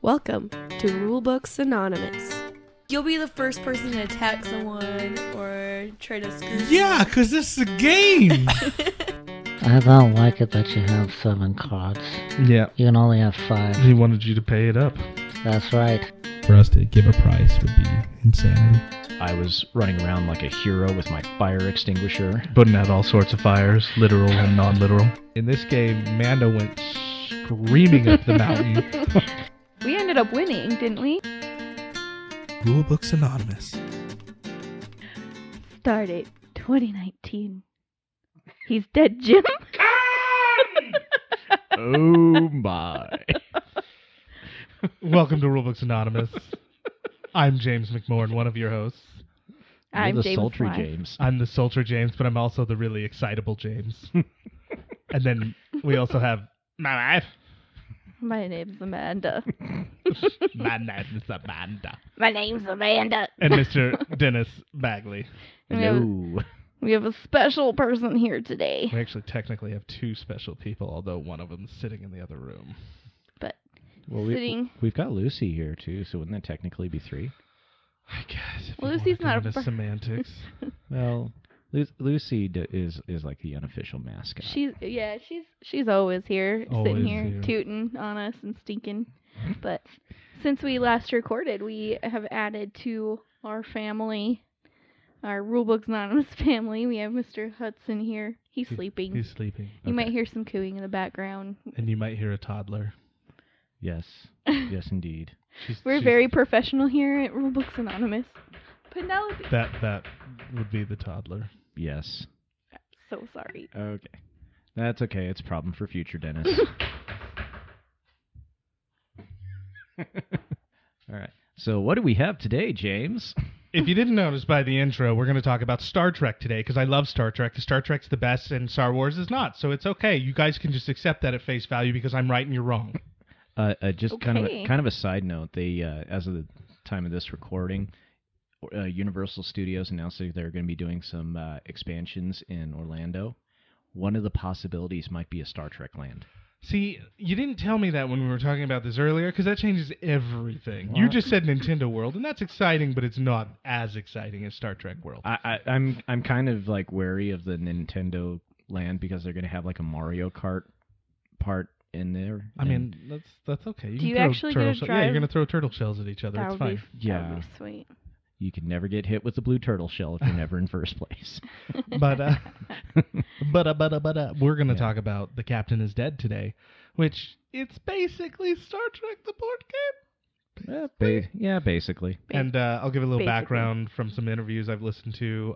Welcome to Rulebooks Anonymous. You'll be the first person to attack someone or try to screw Yeah, because this is a game. I don't like it that you have 7 cards. Yeah, You can only have 5. he wanted you to pay it up. That's right. For us to give a price would be insanity. I was running around like a hero with my fire extinguisher. Putting out all sorts of fires, literal and non-literal. In this game, Manda went screaming up the mountain. We ended up winning, didn't we? Rulebooks Anonymous. Stardate 2019. He's dead, Jim. Oh my. Welcome to Rulebooks Anonymous. I'm James McMorrin, one of your hosts. You're I'm the James sultry Fly. James. I'm the sultry James, but I'm also the really excitable James. And then we also have my wife. My name's Amanda. My name is Amanda. My name's Amanda. And Mr. Dennis Bagley. Hello. We have a special person here today. We actually technically have 2 special people, although one of them is sitting in the other room. But Well, sitting. we've got Lucy here too, so wouldn't that technically be 3? I guess. If Well, you Lucy's wanna not go a into per- semantics. Well, Lucy is like the unofficial mascot. She's always here, Always sitting here, here. tooting on us and stinking. But since we last recorded, we have added to our family, our Rulebooks Anonymous family. We have Mr. Hudson here. He's sleeping. He's sleeping. You might hear some cooing in the background. And you might hear a toddler. Yes. Yes, indeed. We're very professional here at Rulebooks Anonymous. Penelope. That would be the toddler. Yes. So sorry. Okay. That's okay. It's a problem for future Dennis. All right. So what do we have today, James? If you didn't notice by the intro, we're going to talk about Star Trek today because I love Star Trek. Star Trek's the best and Star Wars is not. So it's okay. You guys can just accept that at face value because I'm right and you're wrong. Just Okay. kind of a side note. They, as of the time of this recording, Universal Studios announced that they're going to be doing some expansions in Orlando. One of the possibilities might be a Star Trek land. See, you didn't tell me that when we were talking about this earlier because that changes everything. You What? just said Nintendo World, and that's exciting, but it's not as exciting as Star Trek World. I'm kind of like wary of the Nintendo land because they're going to have like a Mario Kart part in there. I mean, that's okay. Do you throw actually get turtle to Yeah, you're drive- going to throw turtle shells at each other. That It's would fine. be that would Yeah. be sweet. You can never get hit with the blue turtle shell if you're never in first place. But we're going to Yeah. talk about The Captain is Dead today, which it's basically Star Trek the board game. Yeah, basically. And I'll give a little Basically. background from some interviews I've listened to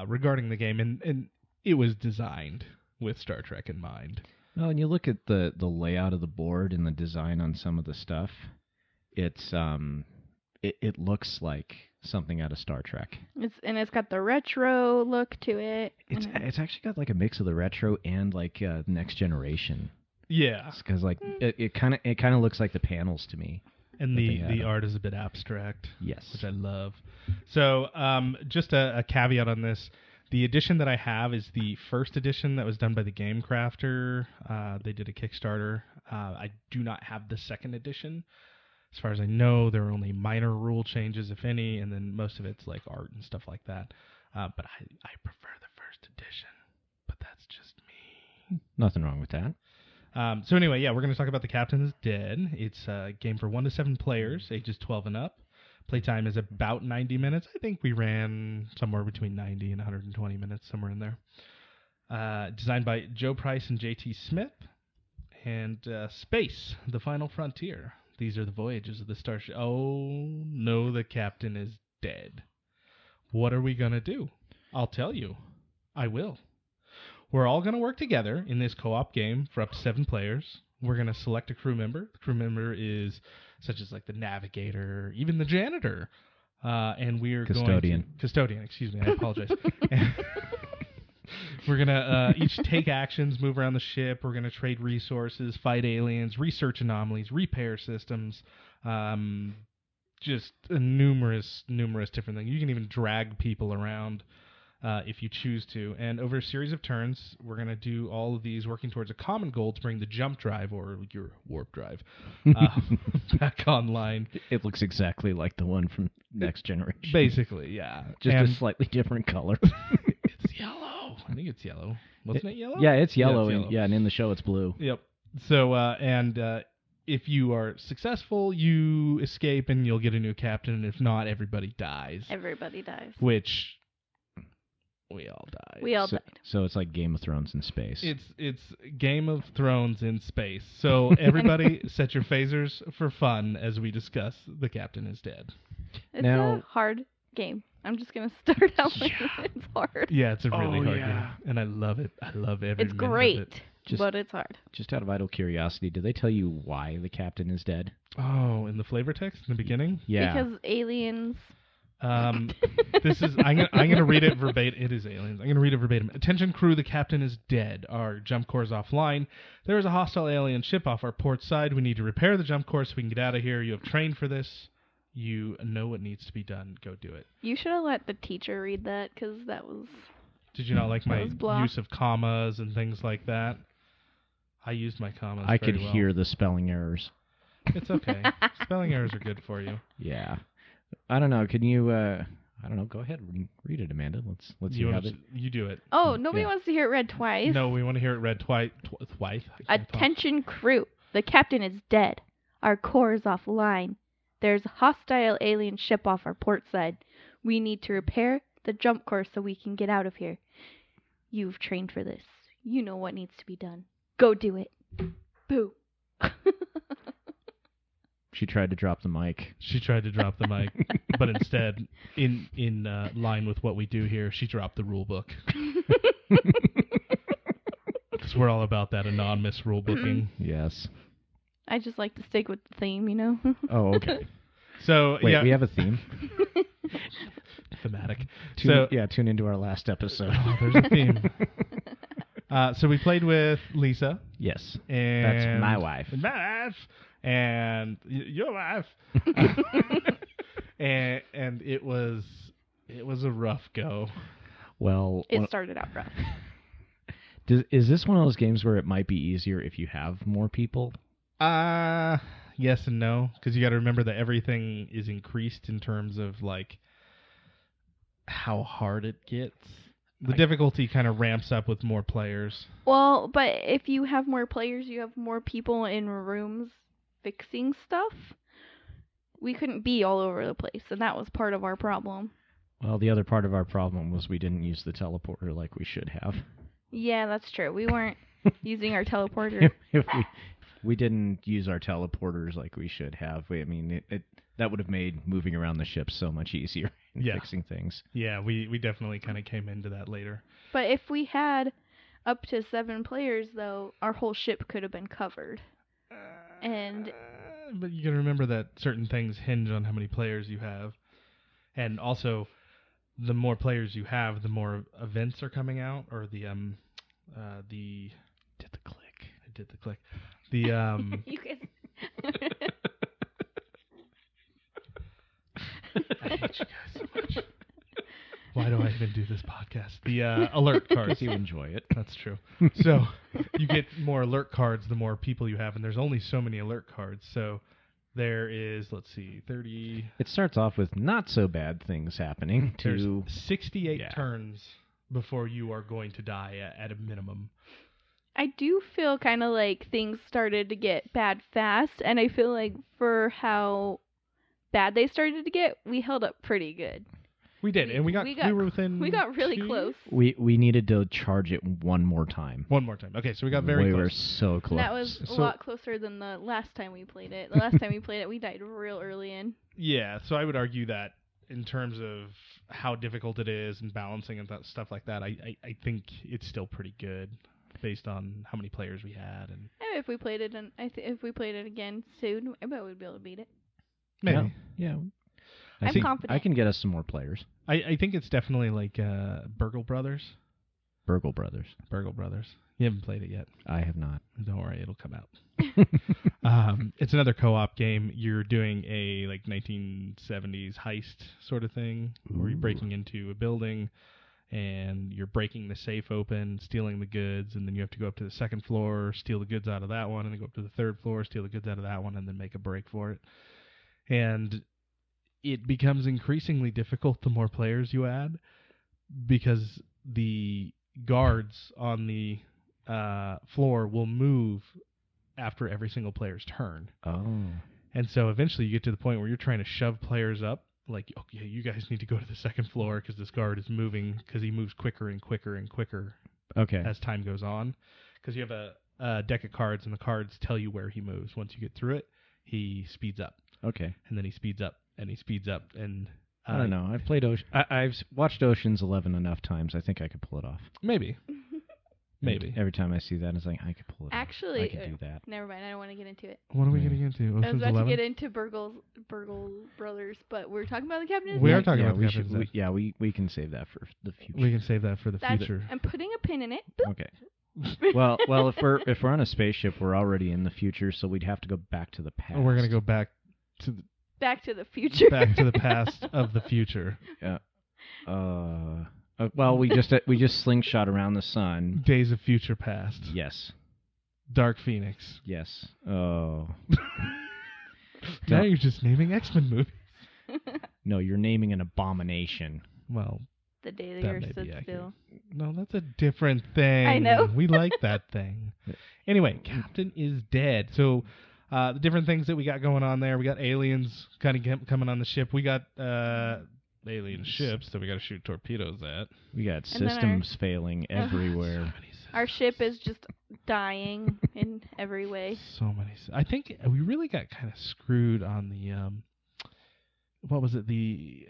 regarding the game, and it was designed with Star Trek in mind. Well, and you look at the layout of the board and the design on some of the stuff, it's it looks like something out of Star Trek. It's got the retro look to it. It's actually got like a mix of the retro and like Next Generation. Yeah, Because like it kind of looks like the panels to me. and that the they had. the art is a bit abstract. Yes. Which I love. So, just a caveat on this. The edition that I have is the first edition that was done by the Game Crafter. They did a Kickstarter. I do not have the second edition. As far as I know, there are only minor rule changes, if any, and then most of it's like art and stuff like that. But I prefer the first edition. But that's just me. Nothing wrong with that. So anyway, yeah, we're going to talk about The Captain is Dead. It's a game for 1 to 7 players, ages 12 and up. Playtime is about 90 minutes. I think we ran somewhere between 90 and 120 minutes, somewhere in there. Designed by Joe Price and J.T. Smith. And Space, the Final Frontier. These are the voyages of the starship. Oh, no, the captain is dead. What are we going to do? I'll tell you. I will. We're all going to work together in this co-op game for up to 7 players. We're going to select a crew member. The crew member is such as like the navigator, even the janitor. And we're Custodian, excuse me. I apologize. We're going to each take actions, move around the ship. We're going to trade resources, fight aliens, research anomalies, repair systems. Just numerous different things. You can even drag people around if you choose to. And over a series of turns, we're going to do all of these working towards a common goal to bring the jump drive, or your warp drive, back online. It looks exactly like the one from Next Generation. Basically, yeah. Just And a slightly different color. it's yellow. I think it's yellow. Wasn't it yellow? Yeah, it's yellow. Yeah, it's and, yellow. and in the show it's blue. Yep. So, if you are successful, you escape and you'll get a new captain. And if not, everybody dies. Everybody dies. Which we all died. We all So, died. so it's like Game of Thrones in space. It's Game of Thrones in space. So everybody set your phasers for fun as we discuss The Captain is Dead. It's Now- a hard game. I'm just gonna start out with it's hard. Yeah, it's a really hard yeah. game. And I love it. I love every It's minute of great, it. Just- but it's hard. Just out of idle curiosity, did they tell you why the captain is dead? Oh, in the flavor text in the beginning? Yeah. Because aliens. This is I'm gonna read it verbatim. It is aliens. I'm gonna read it verbatim. Attention crew, the captain is dead. Our jump core is offline. There is a hostile alien ship off our port side. We need to repair the jump core so we can get out of here. You have trained for this. You know what needs to be done. Go do it. You should have let the teacher read that, because that was. Did you not like my was blah. use of commas and things like that? I used my commas. I very could well. hear the spelling errors. It's okay. Spelling errors are good for you. Yeah. I don't know. Can you? I don't know. Go ahead. Read it, Amanda. Let's You hear wanna- it. You do it. Oh, nobody Yeah. wants to hear it read twice. No, we want to hear it read twice. Twice. I can't talk. Attention crew, the captain is dead. Our core is offline. There's a hostile alien ship off our port side. We need to repair the jump core so we can get out of here. You've trained for this. You know what needs to be done. Go do it. Boo. She tried to drop the mic. She tried to drop the mic, but instead, in line with what we do here, she dropped the rule book. Because we're all about that anonymous rule booking. Yes. I just like to stick with the theme, you know? Oh, okay. So Wait, yeah, we have a theme. thematic. Tune into our last episode. Oh, there's a theme. So we played with Lisa. Yes. And That's my wife. My wife. And your wife. and it was a rough go. Well, It started out rough. is this one of those games where it might be easier if you have more people? Yes and no, because you got to remember that everything is increased in terms of like how hard it gets. The difficulty kind of ramps up with more players. Well, but if you have more players, you have more people in rooms fixing stuff. We couldn't be all over the place, and that was part of our problem. Well, the other part of our problem was we didn't use the teleporter like we should have. Yeah, that's true. We weren't using our teleporter. If we didn't use our teleporters like we should have. That would have made moving around the ship so much easier and Yeah. fixing things. Yeah, we definitely kind of came into that later. But if we had up to 7 players, though, our whole ship could have been covered. And But you got to remember that certain things hinge on how many players you have, and also the more players you have, the more events are coming out, or the Did the click. I did the click. The you guys. I hate you guys so much. Why do I even do this podcast? The alert cards. Because you enjoy it. That's true. So you get more alert cards the more people you have, and there's only so many alert cards. So there is, let's see, 30. It starts off with not so bad things happening There's to 68 yeah. turns before you are going to die at a minimum. I do feel kind of like things started to get bad fast, and I feel like for how bad they started to get, we held up pretty good. We did, and we were within. We got really 2 close. years? we needed to charge it one more time. One more time. Okay, so we got very we close. were so close. And that was a So- lot closer than the last time we played it. The last time we played it, we died real early in. Yeah, so I would argue that in terms of how difficult it is and balancing and stuff like that, I think it's still pretty good based on how many players we had and And if we played it, if we played it again soon, I bet we'd be able to beat it. maybe. Yeah. I'm confident. I can get us some more players. I think it's definitely like Burgle Brothers. Burgle Brothers. Burgle Brothers. You haven't played it yet. I have not. Don't worry, it'll come out. It's another co-op game. You're doing a like 1970s heist sort of thing, where you're breaking into a building and you're breaking the safe open, stealing the goods, and then you have to go up to the second floor, steal the goods out of that one, and then go up to the third floor, steal the goods out of that one, and then make a break for it. And it becomes increasingly difficult the more players you add, because the guards on the floor will move after every single player's turn. Oh. And so eventually you get to the point where you're trying to shove players up, like, okay, you guys need to go to the second floor because this guard is moving, because he moves quicker and quicker and quicker Okay. as time goes on. Because you have a deck of cards, and the cards tell you where he moves. Once you get through it, he speeds up. Okay. And then he speeds up, and he speeds up, and... I don't know. I've played I've watched Ocean's 11 enough times. I think I could pull it off. Maybe. Maybe. Every time I see that, it's like, I could pull it off. Actually, I could do that. never mind. I don't want to get into it. What are we getting into? I was Ocean's about 11? to get into Burgle Brothers, but we're talking about the Captain. We are talking Yeah, about we the should. Captain's Dead. We can save that for the future. We can save that for the That's, future. I'm putting a pin in it. Boop. Okay. Well, if we're on a spaceship, we're already in the future, so we'd have to go back to the past. We're going to go back to the Back to the future. back to the past of the future. Yeah. Well, we just slingshot around the sun. Days of Future Past. Yes. Dark Phoenix. Yes. Oh. Now you're just naming X-Men movies. No, you're naming an abomination. Well, The day the that earth may be stood accurate. still. No, that's a different thing. I know. We like that thing. Anyway, Captain is dead. So the different things that we got going on there, we got aliens kind of coming on the ship. We got alien ships that we got to shoot torpedoes at. We got And then systems failing everywhere. Our ship is just dying in every way. So many. I think we really got kind of screwed on the what was it? The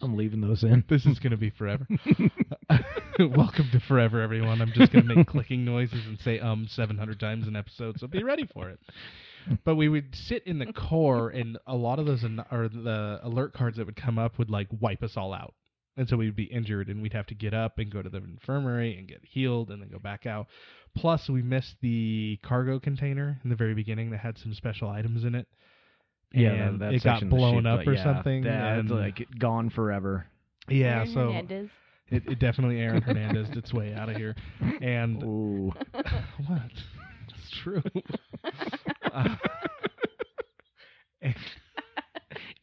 I'm leaving those in. this is going to be forever. Welcome to forever, everyone. I'm just going to make clicking noises and say 700 times an episode, so be ready for it. But we would sit in the core, and a lot of those or the alert cards that would come up would like wipe us all out. And so we'd be injured, and we'd have to get up and go to the infirmary and get healed and then go back out. Plus, we missed the cargo container in the very beginning that had some special items in it. Yeah, and that it got section of the blown ship, up or something. That's And like gone forever. yeah, Aaron so Hernandez. it definitely Aaron Hernandez its way out of here. And Ooh. what? It's true.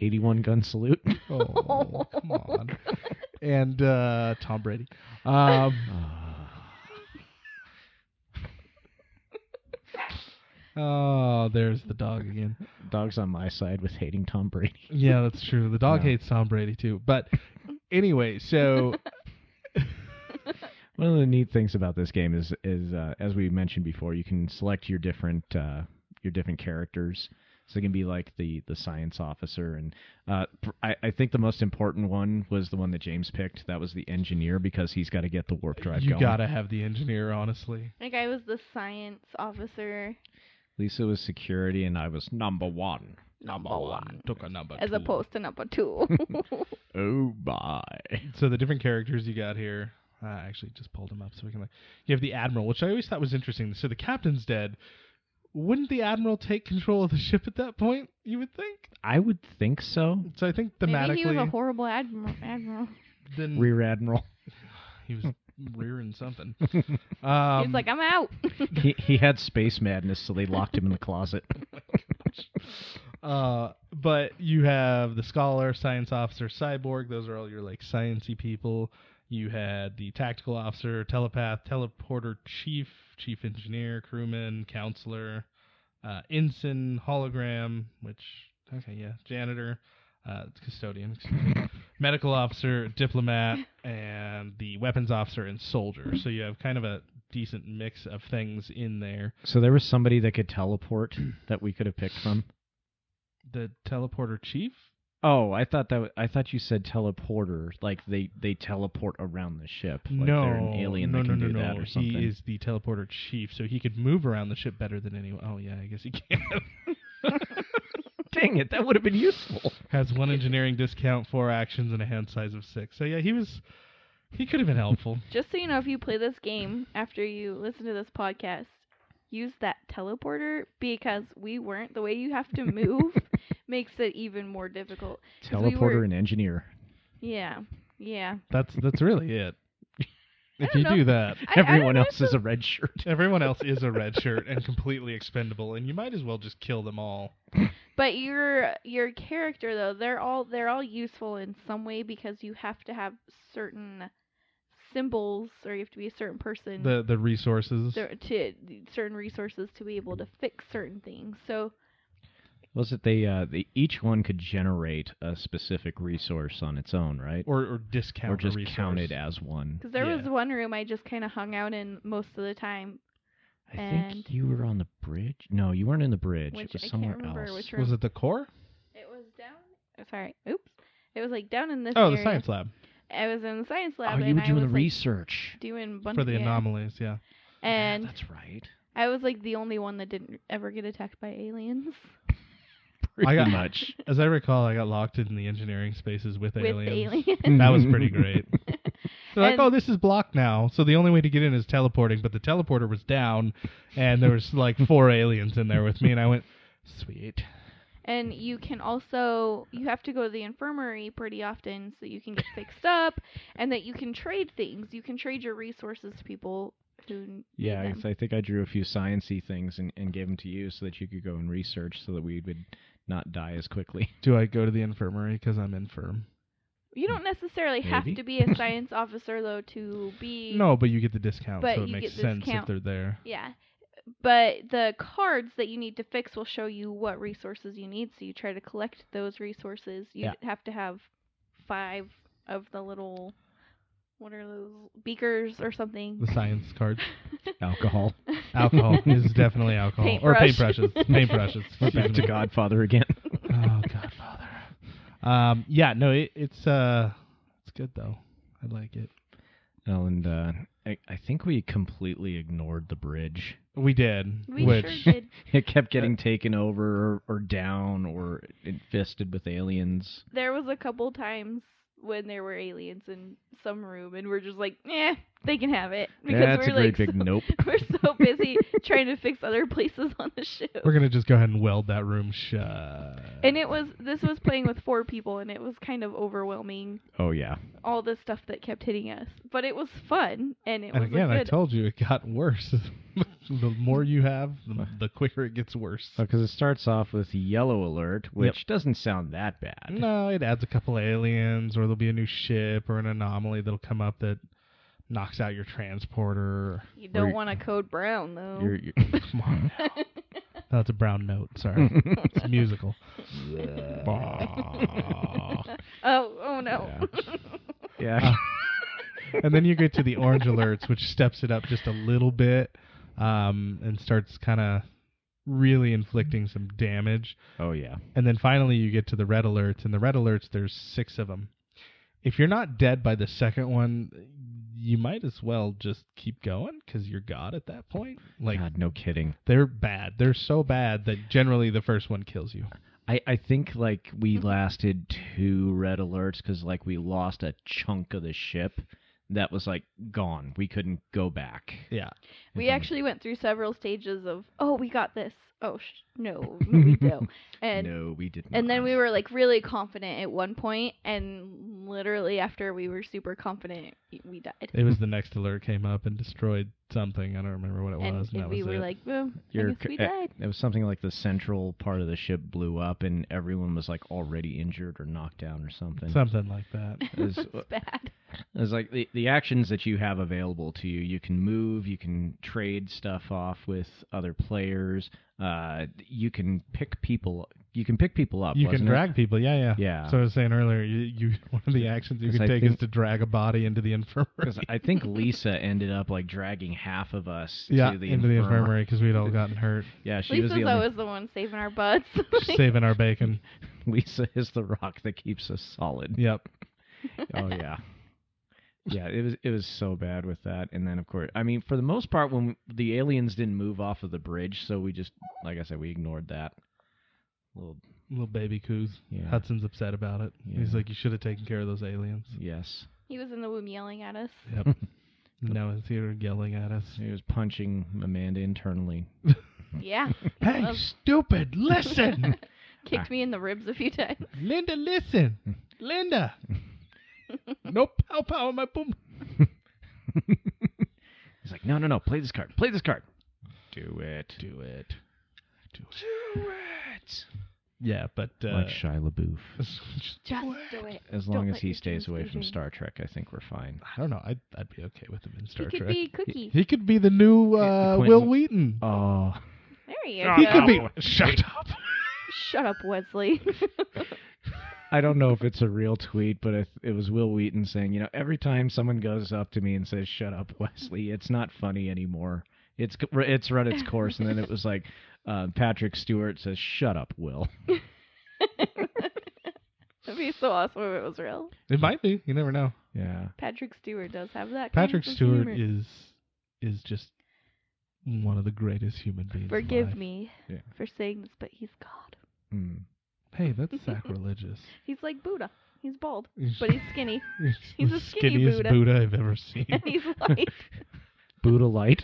81 gun salute. Oh, come on. And Tom Brady. Oh, there's the dog again. Dog's on my side with hating Tom Brady. Yeah, that's true. The dog Yeah. hates Tom Brady too. But anyway, so One of the neat things about this game is as we mentioned before, you can select your different characters. So it can be like the science officer, and I think the most important one was the one that James picked. That was the engineer, because he's got to get the warp drive you going. gotta have the engineer, honestly. Like I was the science officer. Lisa was security, and I was number one. Number one took a number As two. opposed to number 2. Oh my! So the different characters you got here. I actually just pulled them up so we can. You have the admiral, which I always thought was interesting. So the captain's dead. Wouldn't the admiral take control of the ship at that point? You would think. I would think so. So I think thematically, Maybe he was a horrible admiral. then Rear admiral. he was rearing something. He's like, I'm out. he had space madness, so they locked him in the closet. But you have the scholar, science officer, cyborg. Those are all your like sciencey people. You had the tactical officer, telepath, teleporter, chief engineer, crewman, counselor, ensign, hologram, janitor, custodian, medical officer, diplomat, and the weapons officer and soldier. So you have kind of a decent mix of things in there. So there was somebody that could teleport that we could have picked from. The teleporter chief? Oh, I thought you said teleporter, like they teleport around the ship. Like No, they're an alien that can do that or something. He is the teleporter chief, so he could move around the ship better than anyone. Oh yeah, I guess he can. Dang it, that would have been useful. Has 1 engineering discount, 4 actions, and a hand size of 6. So yeah, he could have been helpful. Just so you know, if you play this game after you listen to this podcast, use that teleporter, because we weren't the way you have to move. makes it even more difficult. 'Cause Teleporter and engineer. Yeah. That's really it. If don't you know. do that, Everyone know, else is a red shirt. everyone else is a red shirt and completely expendable, and you might as well just kill them all. But your character though, they're all useful in some way because you have to have certain symbols, or you have to be a certain person The resources. to certain resources to be able to fix certain things. So Was it they each one could generate a specific resource on its own, right? Or discount Or just a resource. count it as one. because there was Yeah. one room I just kind of hung out in most of the time, I And- think you were on the bridge. No, you weren't in the bridge. which It was I somewhere can't remember else. which room. Was it the core? It was down. Sorry. Oops. It was like down in this Oh, area. the science lab I was in the science Oh, lab you and were I doing was the like, research. doing a bunch for the yeah. anomalies. Yeah. And Yeah, that's right. I was like the only one that didn't ever get attacked by aliens. Pretty got- much. As I recall, I got locked in the engineering spaces with With aliens. the aliens. That was pretty great. They're like, And- oh, this is blocked now, so the only way to get in is teleporting, but the teleporter was down, and there was like 4 aliens in there with me, and I went, sweet. And you can also, you have to go to the infirmary pretty often so you can get fixed up, and that you can trade things. You can trade your resources to people who need Yeah, them. 'cause I think I drew a few science-y things and gave them to you so that you could go and research so that we would not die as quickly. Do I go to the infirmary because I'm infirm? You don't necessarily have Maybe. to be a science officer, though, to be... No, but you get the discount, But so it you makes get the sense discount. if they're there. Yeah. But the cards that you need to fix will show you what resources you need, so you try to collect those resources. You Yeah. have to have 5 of the little, what are those, beakers or something. The science cards. Alcohol. Alcohol is definitely alcohol. Or Paintbrush. paintbrushes. Paintbrushes. We're back to Godfather again. Oh, Godfather. Yeah, no, it's good though. I like it. Oh, and I think we completely ignored the bridge. We did. We which sure did. It kept getting taken over or down or infested with aliens. There was a couple times when there were aliens in some room, and we're just like, they can have it. Because That's we're a great like big so, nope. We're so busy trying to fix other places on the ship. we're gonna just go ahead and weld that room shut. And this was playing with 4 people, and it was kind of overwhelming, Oh, yeah. all the stuff that kept hitting us. But it was fun, and it And was again, a I good... told you it got worse. The more you have, the quicker it gets worse. Because it starts off with yellow alert, which doesn't sound that bad. No, it adds a couple aliens, or there'll be a new ship or an anomaly that'll come up that knocks out your transporter. You don't want to code brown, though. You're Come on. No, it's a brown note. Sorry. It's musical. oh no. yeah. And then you get to the orange alerts, which steps it up just a little bit and starts kind of really inflicting some damage. Oh, yeah. And then finally you get to the red alerts, and the red alerts, there's 6 of them. If you're not dead by the second one, you might as well just keep going because you're God at that point. Like, God, no kidding. they're bad. They're so bad that generally the first one kills you. I think, like, we lasted 2 red alerts because, like, we lost a chunk of the ship that was, like, gone. We couldn't go back. Yeah. We actually went through several stages of, we got this. No, we don't. And No, we did not. And then we were like really confident at one point, and literally after we were super confident, we died. It was the next alert came up and destroyed something. I don't remember what it And, was. And that we was were it. like, well, I Your guess we died. It was something like the central part of the ship blew up and everyone was like already injured or knocked down or something. Something like that. It was, It's bad. it was like the actions that you have available to you. You can move, you can trade stuff off with other players. You can pick people. You can pick people up. You can wasn't it? drag people. Yeah. Yeah. So I was saying earlier, you one of the actions you 'Cause can I take is think- to drag a body into the infirmary. Because I think Lisa ended up like dragging half of us Yeah, to the into the infirmary because we'd all gotten hurt. Yeah, she was Lisa's the only. always the one saving our butts. Saving our bacon. Lisa is the rock that keeps us solid. Yep. Oh yeah. Yeah, it was so bad with that, and then of course, I mean, for the most part, when the aliens didn't move off of the bridge, so we just, like I said, we ignored that. Little baby coos. Yeah. Hudson's upset about it. He's Yeah. like, you should have taken care of those aliens. Yes, He was in the womb yelling at us. Yep. Now he's here yelling at us. he was punching Amanda internally. Yeah. Hey, stupid, listen! Kicked me in the ribs a few times. Linda, listen. Linda. No pow pow on my boom. He's like, no, play this card. Play this card. Do it. Do it. Do it. Yeah, but Like Shia LaBeouf. Just do it. As Don't long as let he your stays dreams away be from dreams. Star Trek, I think we're fine. I don't know. I'd be okay with him in Star He could Trek. be Cookie. He could be the new Quentin- Will Wheaton. Oh. There you Shut go. He could be. up. Shut up. Shut up, Wesley. I don't know if it's a real tweet, but it was Will Wheaton saying, every time someone goes up to me and says, "Shut up, Wesley," it's not funny anymore. It's run its course. And then it was like Patrick Stewart says, "Shut up, Will." That'd be so awesome if it was real. It might be. You never know. Yeah. Patrick Stewart does have that Patrick kind of Stewart humor. is just one of the greatest human beings. Forgive alive. me Yeah. for saying this, but he's God. Mm. Hey, that's sacrilegious. He's like Buddha. He's bald, He's but he's skinny. He's the a skinny skinniest Buddha. Buddha I've ever seen. And he's light. Buddha Light.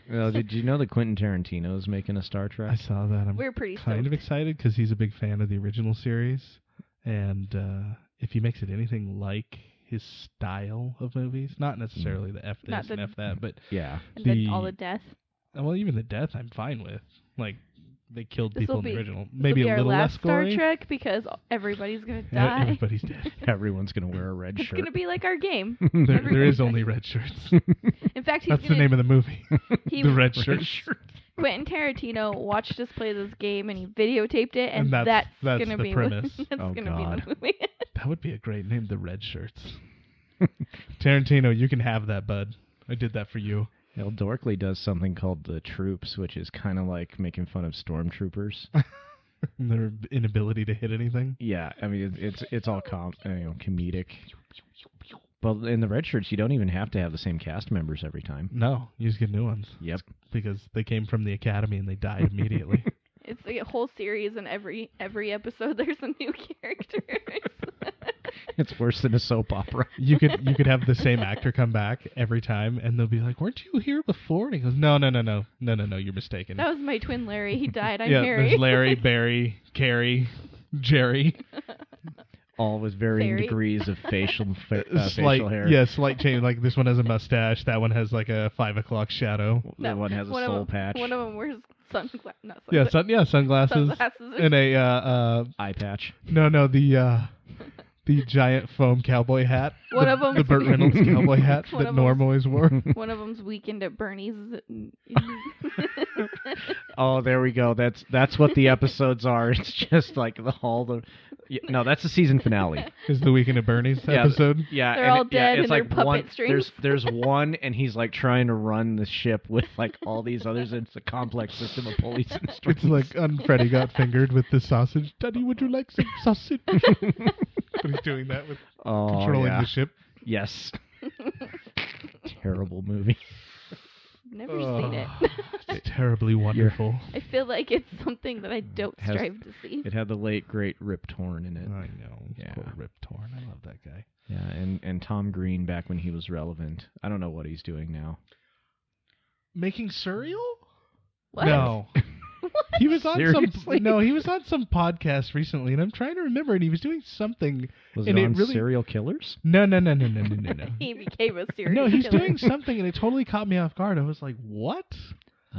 Well, did you know that Quentin Tarantino is making a Star Trek? I saw that. I'm We're pretty kind of stoked. excited because he's a big fan of the original series, and if he makes it anything like his style of movies, not necessarily the F Not this and the- F that, but Yeah. And all the death. well, even the death I'm fine with. Like they killed This people will in the be- original, This maybe will be a our little last less gory. Star Trek because everybody's gonna Yeah, die. everybody's dead. Everyone's going to wear a red It's shirt. gonna be like our game. There is only red shirts. In fact, he's That's the gonna. name of the movie. He, The red shirts. Quentin Tarantino watched us play this game and he videotaped it, and And that's gonna the be premise. that's Oh, gonna be God. the movie. That would be a great name, the red shirts. Tarantino, you can have that, bud. I did that for you. Well, Dorkley does something called the Troops, which is kind of like making fun of stormtroopers. Their inability to hit anything. Yeah, I mean it's all comedic. But in the red shirts, you don't even have to have the same cast members every time. No, you just get new ones. Yep. Because they came from the academy and they died immediately. It's like a whole series, and every episode there's a new character. It's worse than a soap opera. You could have the same actor come back every time, and they'll be like, "Weren't you here before?" And he goes, "No, you're mistaken." That was my twin Larry. He died. I'm yeah, Harry. there's Larry, Barry, Carrie, Jerry. All with varying Fairy. degrees of facial Slight, hair. yeah, slight change. Like this one has a mustache. That one has like a 5 o'clock shadow. That one has a one of soul them, patch. One of them wears sunglasses. Not Yeah, sunglasses. sunglasses, Sunglasses. and a Eye patch. the giant foam cowboy hat. One the, of 'em's- the Burt Reynolds cowboy hat One that of Norm 'em's- always wore. One of them's Weekend at Bernie's. Oh, there we go. That's what the episodes are. It's just like no, that's the season finale. Is the Weekend at Bernie's Yeah, episode? Yeah, They're and all it- yeah, dead it's and they're like puppet one. strings. There's one, and he's like trying to run the ship with like all these others. And it's a complex system of pulleys and strings. It's like Freddie got fingered with the sausage. Daddy, would you like some sausage? But he's doing that with controlling the ship. Yes. Terrible movie. Never seen it. It's terribly wonderful. I feel like it's something that I don't Has- strive to see. It had the late great Rip Torn in it. I know. Yeah. Poor Rip Torn. I love that guy. Yeah, and Tom Green back when he was relevant. I don't know what he's doing now. Making cereal? What? No. He was on Seriously? he was on some podcast recently, and I'm trying to remember, and he was doing something. Was And it it on really- Serial Killers? No. He became a serial No, he's killer. doing something, and it totally caught me off guard. I was like, "What?"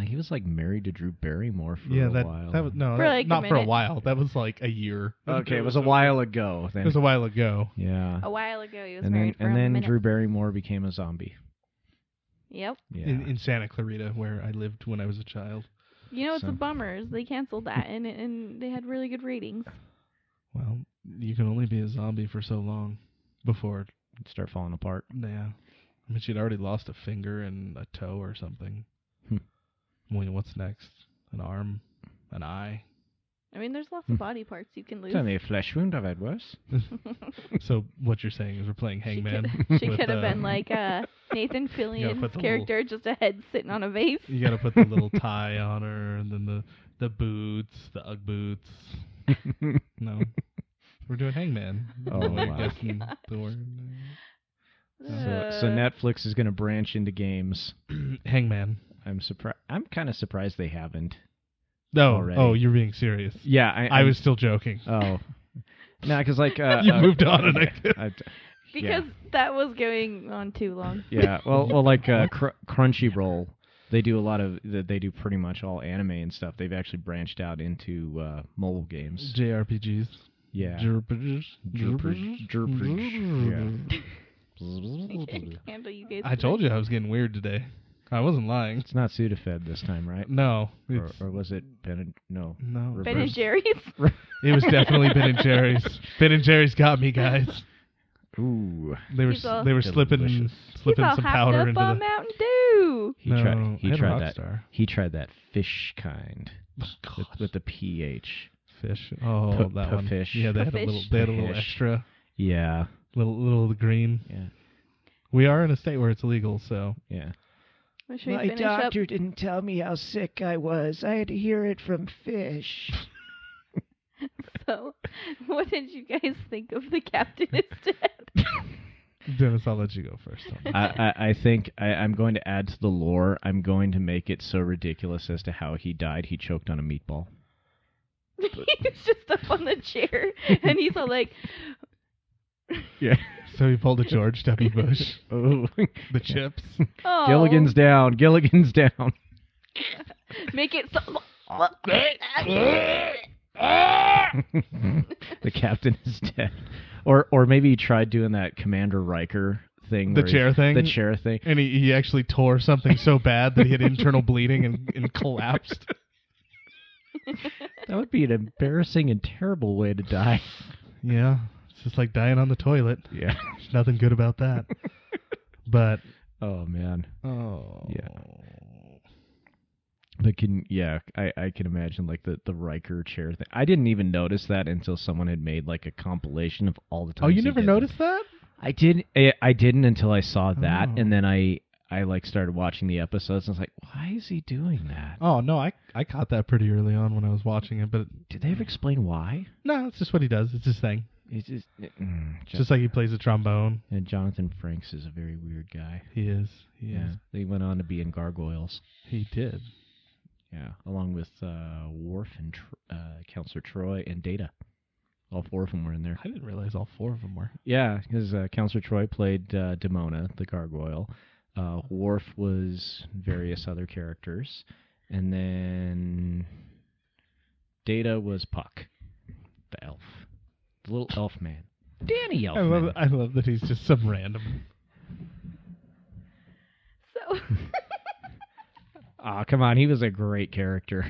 He was like married to Drew Barrymore for Yeah, a while. that was no, For that- like a not for a minute. while. That was like a year. Okay, it was a while ago. It Then. was a while ago. Yeah. A while ago, he was And then married for a minute. Drew Barrymore became a zombie. Yep. Yeah. In Santa Clarita, where I lived when I was a child. You know, it's So- a bummer. Is they canceled that, and they had really good ratings. Well, you can only be a zombie for so long before. Start falling apart. Yeah, I mean, she'd already lost a finger and a toe or something. Hmm. Well, what's next? An arm, an eye. I mean, there's lots of body parts you can lose. Tell me a flesh wound, I've had worse. So what you're saying is we're playing Hangman. She with, could have been like Nathan put Fillion's the character, just a head sitting on a vase. You got to put the little tie on her, and then the boots, the UGG boots. No, we're doing Hangman. Oh, I wow. guess in the word. So Netflix is going to branch into games. Hangman. I'm surprised. I'm kind of surprised they haven't, No. already. Oh, you're being serious. Yeah, I was still joking. Oh, no, because like You moved on, and Because that was going on too long. yeah. Well, like Crunchyroll, they do a lot of they do pretty much all anime and stuff. They've actually branched out into mobile games. JRPGs. Yeah. Jerpers. Yeah. I can't handle you guys. I told you I was getting weird today. I wasn't lying. It's not Sudafed this time, right? No. Or was it No. No. Ben and Jerry's. It was definitely Ben and Jerry's. Ben and Jerry's got me, guys. Ooh. They were delicious. slipping He's all some hopped powder up into on the. Mountain Dew. He No, tried. He I had tried that. Rockstar. He tried that fish kind God. with the pH. Fish. Oh, that one. Fish. Yeah, they had a little. They had a little Fish. extra. Yeah. Little of the green. Yeah. We are in a state where it's illegal, so. Yeah. Well, should we finish up? didn't tell me how sick I was. I had to hear it from fish. So, what did you guys think of The Captain is Dead? Dennis, I'll let you go first. I think I'm going to add to the lore. I'm going to make it so ridiculous as to how he died. He choked on a meatball. He's just up on the chair, and he's all like, Yeah. So he pulled a George W. Bush. Oh. The chips. oh. Gilligan's down. Gilligan's down. Make it so... The captain is dead. Or maybe he tried doing that Commander Riker thing. The where chair thing? The chair thing. And he actually tore something so bad that he had internal bleeding and collapsed. That would be an embarrassing and terrible way to die. Yeah. It's just like dying on the toilet. Yeah. There's nothing good about that. But. Oh, man. Oh. Yeah. But I can imagine like the Riker chair thing. I didn't even notice that until someone had made like a compilation of all the times. Oh, you he never did noticed that? I didn't until I saw that, Oh. and then I like started watching the episodes. And I was like, why is he doing that? Oh, no, I caught that pretty early on when I was watching it, but Did they ever explain why? no, it's just what he does. It's his thing. It's just, Just like he plays the trombone. and Jonathan Frakes is a very weird guy. He is. He Yeah, is. they went on to be in Gargoyles. He did. Yeah, along with Worf and Counselor Troy and Data. All four of them were in there. I didn't realize all four of them were. Yeah, because Counselor Troy played Demona, the gargoyle. Worf was various other characters. And then Data was Puck, the elf. The little elf man. Danny Elfman. I love that he's just some random. So... Aw, come on, he was a great character.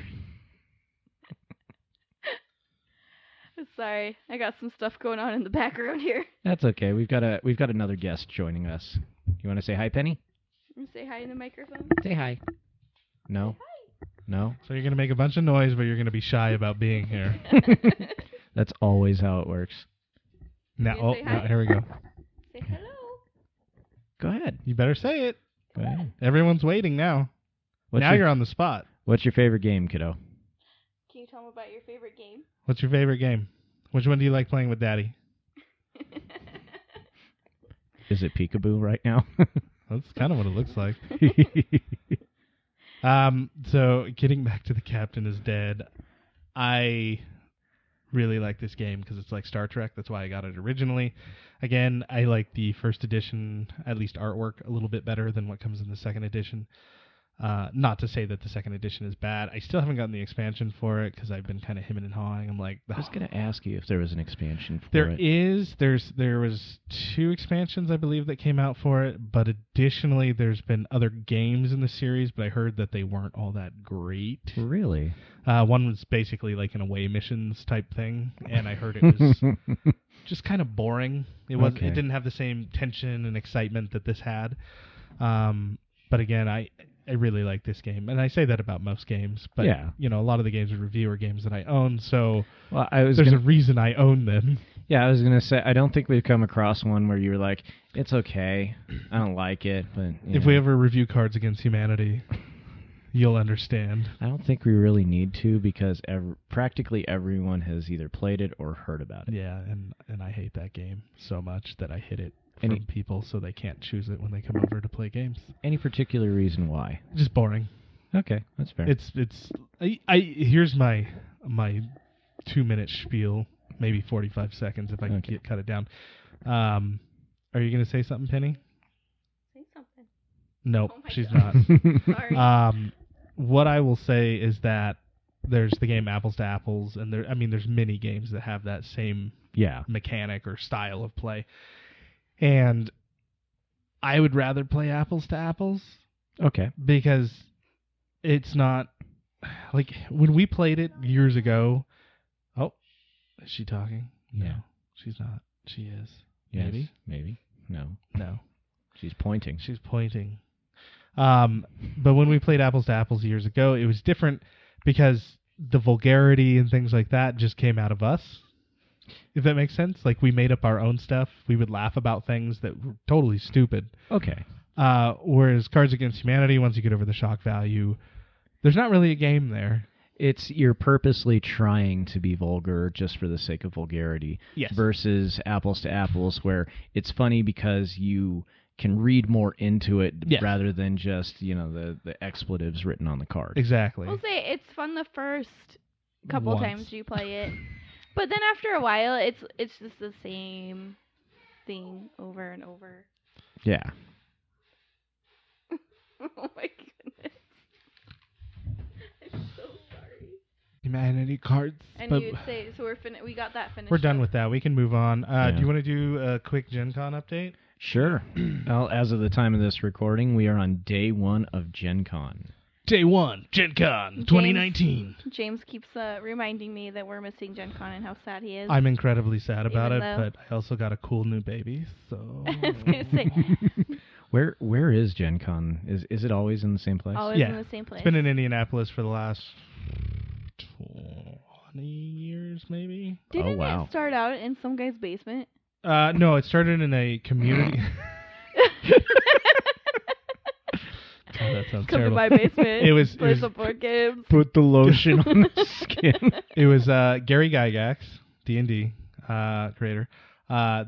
Sorry, I got some stuff going on in the background here. That's okay. We've got another guest joining us. You want to say hi, Penny? Say hi in the microphone. Say hi. No? No? So you're going to make a bunch of noise, but you're going to be shy about being here. That's always how it works. Now, You say hi? now, here we go. Say hello. Go ahead. You better say it. Go ahead. Everyone's waiting now. Now you're on the spot. What's your favorite game, kiddo? Can you tell me about your favorite game? What's your favorite game? Which one do you like playing with Daddy? Is it Peekaboo right now? That's kind of what it looks like. So getting back to The Captain is Dead, I really like this game because it's like Star Trek. That's why I got it originally. Again, I like the first edition, at least artwork, a little bit better than what comes in the second edition. Not to say that the second edition is bad. I still haven't gotten the expansion for it because I've been kind of hemming and hawing. I'm like, I was going to ask you if there was an expansion for there it. is. There was 2 expansions, I believe, that came out for it. But additionally, there's been other games in the series, but I heard that they weren't all that great. Really? One was basically like an away missions type thing, and I heard it was just kind of boring. It was. Okay. It didn't have the same tension and excitement that this had. But again, I really like this game, and I say that about most games. But Yeah. you know, a lot of the games we review are games that I own, so Well, there's a reason I own them. Yeah, I was going to say, I don't think we've come across one where you were like, it's okay, I don't like it, but... If we ever review Cards Against Humanity, you'll understand. I don't think we really need to because practically everyone has either played it or heard about it. Yeah, and I hate that game so much that I hid it Any- from people so they can't choose it when they come over to play games. Any particular reason why? Just boring. Okay, that's fair. Here's my 2-minute spiel, maybe 45 seconds if I can cut it down. Are you gonna say something, Penny? Say something. Nope, Oh my she's God. not. Sorry. What I will say is that there's the game Apples to Apples, and there's many games that have that same mechanic or style of play. And I would rather play Apples to Apples. Okay. Because it's not like when we played it years ago. Oh, is she talking? Yeah. No, she's not. She is. Yes, Maybe. Maybe. No. She's pointing. She's pointing. But when we played Apples to Apples years ago, it was different because the vulgarity and things like that just came out of us. If that makes sense. Like, we made up our own stuff. We would laugh about things that were totally stupid. Okay. Whereas Cards Against Humanity, once you get over the shock value, there's not really a game there. You're purposely trying to be vulgar just for the sake of vulgarity. Yes. Versus Apples to Apples, where it's funny because you can read more into it rather than just, the expletives written on the card. Exactly. We'll say it's fun the first couple Once. times you play it, but then after a while, it's just the same thing over and over. Yeah. Oh my goodness! I'm so sorry. Humanity cards. And you'd say so we got that finished. We're done with that. We can move on. Yeah. Do you want to do a quick Gen Con update? Sure. Well, as of the time of this recording, we are on day 1 of Gen Con. Day 1, Gen Con 2019. James keeps reminding me that we're missing Gen Con and how sad he is. I'm incredibly sad about Even it, though- but I also got a cool new baby, so... I was gonna say Where is Gen Con? Is it always in the same place? always in the same place. It's been in Indianapolis for the last 20 years, maybe. Didn't wow. it start out in some guy's basement? No, it started in a community... Oh, that sounds Come terrible. to my basement. It was some board games. Put the lotion on the skin. It was Gary Gygax, D&D creator.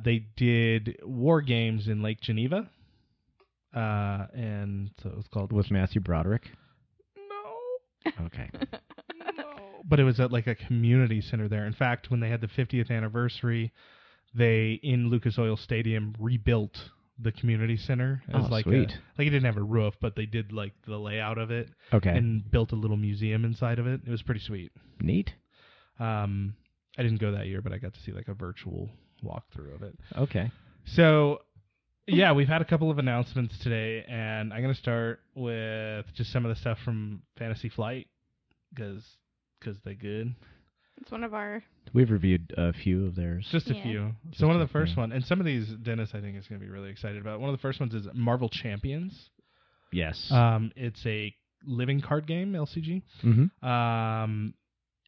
They did war games in Lake Geneva, and so it was called. With Matthew Broderick? No. Okay. No. But it was at like a community center there. In fact, when they had the 50th anniversary, they in Lucas Oil Stadium rebuilt the community center as sweet. Like it didn't have a roof, but they did like the layout of it. Okay. And built a little museum inside of it. It was pretty sweet. Neat. I didn't go that year, but I got to see like a virtual walkthrough of it. Okay. So, yeah, we've had a couple of announcements today, and I'm going to start with just some of the stuff from Fantasy Flight because they're good. It's one of our. We've reviewed a few of theirs. Just a Yeah. few. Just So one of a the first few. one, and some of these Dennis I think is going to be really excited about. One of the first ones is Marvel Champions. Yes. It's a living card game, LCG. Mm-hmm.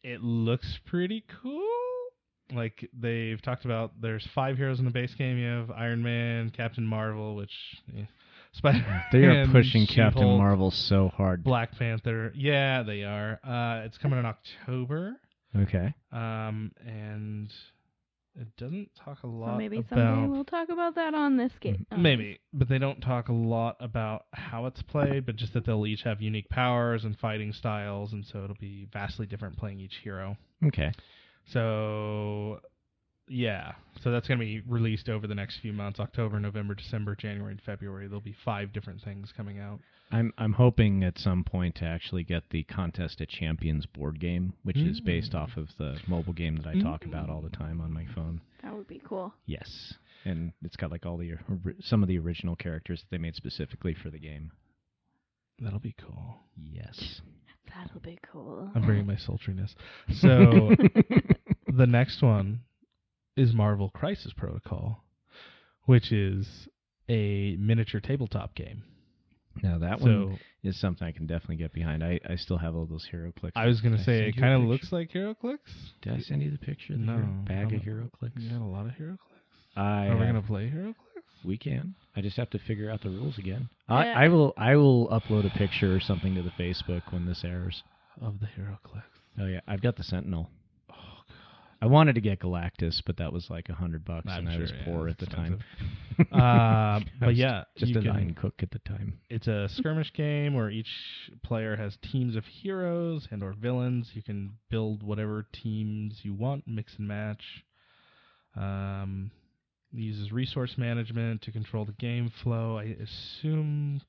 It looks pretty cool. Like they've talked about, there's 5 heroes in the base game. You have Iron Man, Captain Marvel, which Spider. They are pushing She-Hulk, Captain Marvel so hard. Black Panther. Yeah, they are. It's coming in October. Okay. And it doesn't talk a lot So maybe about. someday we'll talk about that on this game. Maybe, but they don't talk a lot about how it's played, but just that they'll each have unique powers and fighting styles, and so it'll be vastly different playing each hero. Okay. So, yeah. So that's going to be released over the next few months, October, November, December, January, and February. There'll be 5 different things coming out. I'm hoping at some point to actually get the Contest of Champions board game, which is based off of the mobile game that I talk about all the time on my phone. That would be cool. Yes. And it's got like all the some of the original characters that they made specifically for the game. That'll be cool. Yes. That'll be cool. I'm bringing my sultriness. So the next one is Marvel Crisis Protocol, which is a miniature tabletop game. Now that one is something I can definitely get behind. I still have all those HeroClix. I was going to Did I say, send it you kind a of picture? looks like HeroClix. Did I send you the picture? Of the No. bag of HeroClix? You got a lot of HeroClix. Are Are we going to play HeroClix? We can. I just have to figure out the rules again. Yeah. I will upload a picture or something to the Facebook when this airs. Of the HeroClix. Oh yeah, I've got the Sentinel. Oh, God. I wanted to get Galactus, but that was like $100, I'm and I was sure, yeah, poor it's at the time. I But was yeah, just you a can- 9 cook at the time. It's a skirmish game where each player has teams of heroes and or villains. You can build whatever teams you want, mix and match. It uses resource management to control the game flow. I assume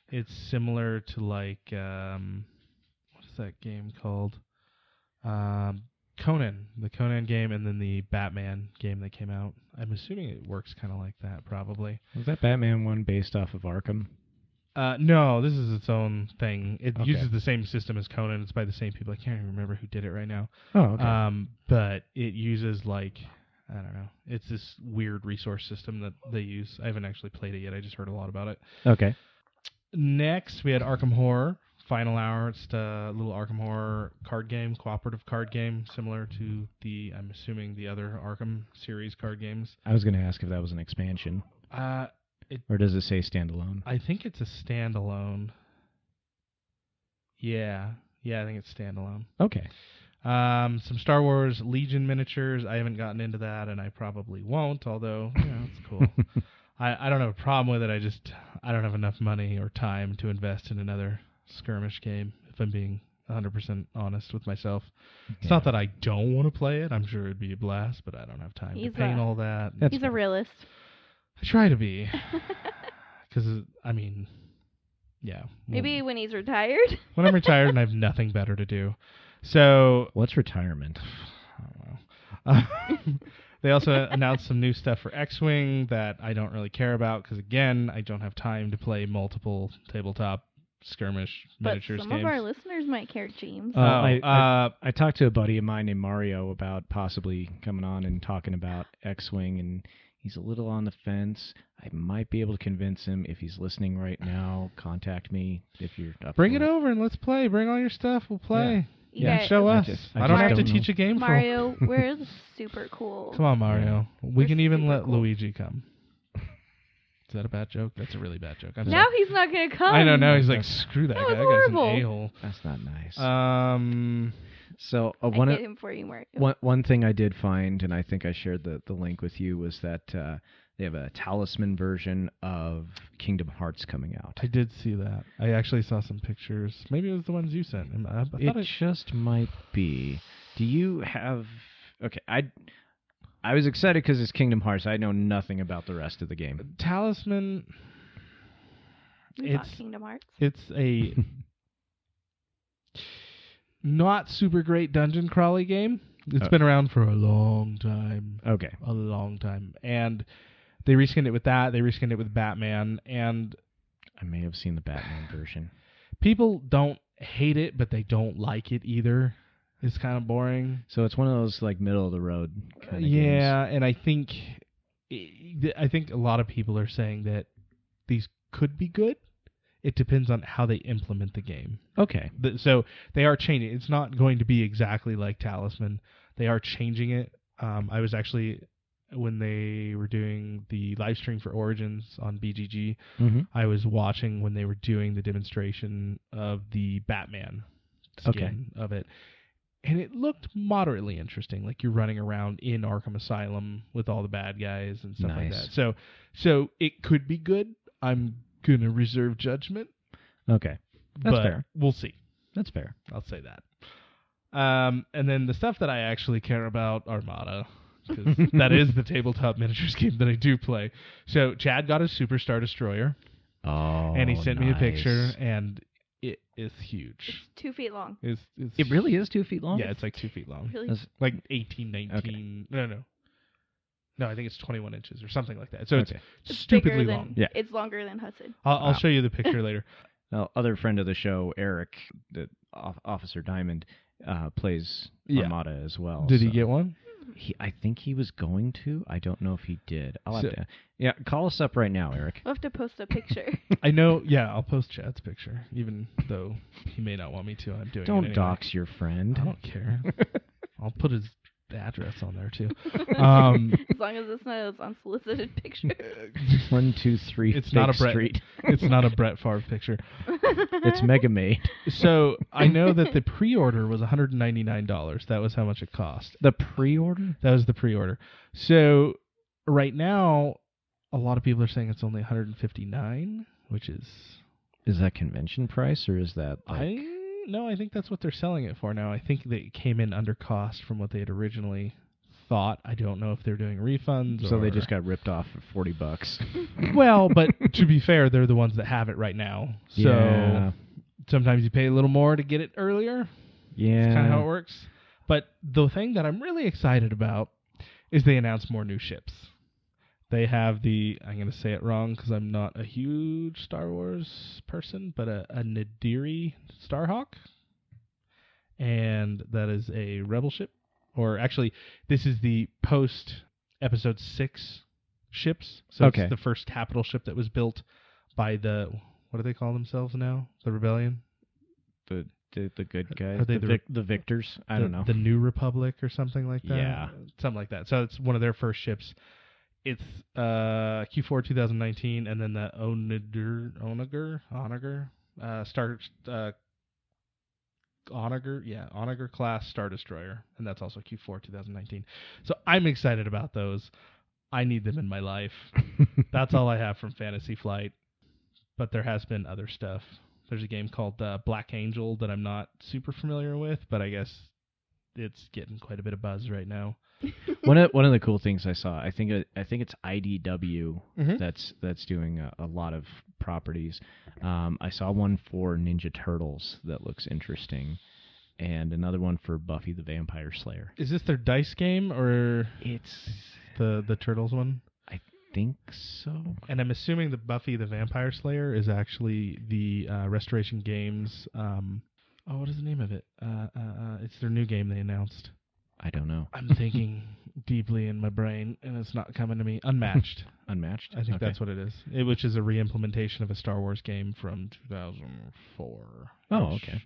it's similar to like what's that game called? Conan, the Conan game, and then the Batman game that came out. I'm assuming it works kind of like that, probably. Was that Batman one based off of Arkham? No, this is its own thing. It Okay. uses the same system as Conan. It's by the same people. I can't even remember who did it right now. Oh, okay. But it uses like, I don't know. It's this weird resource system that they use. I haven't actually played it yet. I just heard a lot about it. Okay. Next, we had Arkham Horror. Final Hour. It's a little Arkham Horror card game, cooperative card game, similar to the, I'm assuming, the other Arkham series card games. I was going to ask if that was an expansion. Or does it say standalone? I think it's a standalone. Yeah, I think it's standalone. Okay. Some Star Wars Legion miniatures. I haven't gotten into that, and I probably won't, although, it's cool. I don't have a problem with it. I don't have enough money or time to invest in another skirmish game, if I'm being 100% honest with myself. It's not that I don't want to play it. I'm sure it'd be a blast, but I don't have time to paint all that. He's a realist. I try to be. Because, I mean, yeah. Maybe when he's retired. When I'm retired and I have nothing better to do. So, What's retirement? I don't know. They also announced some new stuff for X-Wing that I don't really care about because, again, I don't have time to play multiple tabletop skirmish miniatures But some games. of our listeners might care, James. I talked to a buddy of mine named Mario about possibly coming on and talking about X-Wing, and he's a little on the fence. I might be able to convince him. If he's listening right now, contact me if you're up Bring for it over and let's play. Bring all your stuff. We'll play. You Yeah, guys- show us. I I don't just have to don't teach know. a game Mario, we're super cool. Come on, Mario. We We're can even super let cool. Luigi come. Is that a bad joke? That's a really bad joke. I'm Now sorry. he's not going to come. I know. Now he's like, screw that That guy. was That guy's an horrible. a-hole. That's not nice. So I one hit him for you, Mario. one thing I did find, and I think I shared the link with you, was that they have a talisman version of Kingdom Hearts coming out. I did see that. I actually saw some pictures. Maybe it was the ones you sent. I thought It just might be. Do you have? Okay, I was excited because it's Kingdom Hearts. I know nothing about the rest of the game. Talisman. We bought It's Kingdom Hearts. it's a not super great dungeon crawly game. It's been around for a long time. Okay. A long time. And they reskinned it with that. They reskinned it with Batman. And I may have seen the Batman version. people don't hate it, but they don't like it either. It's kind of boring. So it's one of those like middle of the road kind of Yeah, and I think a lot of people are saying that these could be good. It depends on how they implement the game. games. Okay. So they are changing. It's not going to be exactly like Talisman. They are changing it. I was actually, when they were doing the live stream for Origins on BGG, Mm-hmm. I was watching when they were doing the demonstration of the Batman skin of it. And it looked moderately interesting. Like you're running around in Arkham Asylum with all the bad guys and stuff like Nice. that. So it could be good. I'm going to reserve judgment. Okay. That's but fair. We'll see. That's fair. I'll say that. And then the stuff that I actually care about, Armada, because that is the tabletop miniatures game that I do play. So Chad got a Superstar Destroyer, Oh, and he sent me a picture, nice. and it is huge. It's 2 feet long. It's It really is 2 feet long? Yeah, it's like 2 feet long. Really? That's- Like 18, 19. No, I think it's 21 inches or something like that. So Okay. it's stupidly bigger than, long. Yeah. It's longer than Hudson. I'll Wow. show you the picture later. Now, other friend of the show, Eric, the Officer Diamond, plays Yeah. Armada as well. Did he so get one? I think he was going to. I don't know if he did. I'll have So- to. Yeah, call us up right now, Eric. We'll have to post a picture. I know. Yeah, I'll post Chad's picture, even though he may not want me to. I'm doing it Don't anyway. dox your friend. I don't care. I'll put his the address on there too. As long as it's not an unsolicited picture. 123 It's Fake not a Brett. Street. It's not a Brett Favre picture. It's Mega Made. So I know that the pre-order was $199. That was how much it cost. The pre-order? That was the pre-order. So right now, a lot of people are saying it's only $159, which is... Is that convention price, or is that like... No, I think that's what they're selling it for now. I think they came in under cost from what they had originally thought. I don't know if they're doing refunds So or... they just got ripped off for $40. Well, but to be fair, they're the ones that have it right now. So Yeah. sometimes you pay a little more to get it earlier. Yeah. That's kind of how it works. But the thing that I'm really excited about is they announced more new ships. They have the, I'm going to say it wrong because I'm not a huge Star Wars person, but a Nadiri Starhawk. And that is a rebel ship. Or actually, this is the post-Episode 6 ships. So Okay. it's the first capital ship that was built by the, what do they call themselves now? The Rebellion? The good guys. Are they the victors? I don't know. The New Republic or something like that? Yeah. Something like that. So it's one of their first ships. It's Q4 2019, and then the Onager class Star Destroyer, and that's also Q4 2019. So I'm excited about those. I need them in my life. That's all I have from Fantasy Flight, but there has been other stuff. There's a game called Black Angel that I'm not super familiar with, but I guess it's getting quite a bit of buzz right now. One of the cool things I saw, I think it's IDW Mhm. that's doing a lot of properties. I saw one for Ninja Turtles that looks interesting, and another one for Buffy the Vampire Slayer. Is this their dice game or It's the Turtles one? I think so. And I'm assuming the Buffy the Vampire Slayer is actually the Restoration Games. What is the name of it? It's their new game they announced. I don't know. I'm thinking deeply in my brain, and it's not coming to me. Unmatched. Unmatched? I think Okay. that's what it is. Which is a re-implementation of a Star Wars game from 2004. Oh, okay.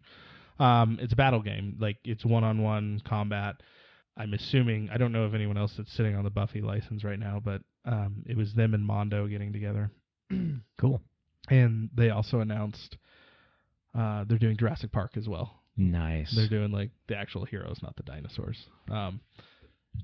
It's a battle game. Like, it's one-on-one combat. I'm assuming, I don't know of anyone else that's sitting on the Buffy license right now, but it was them and Mondo getting together. Cool. And they also announced they're doing Jurassic Park as well. Nice. They're doing, like, the actual heroes, not the dinosaurs.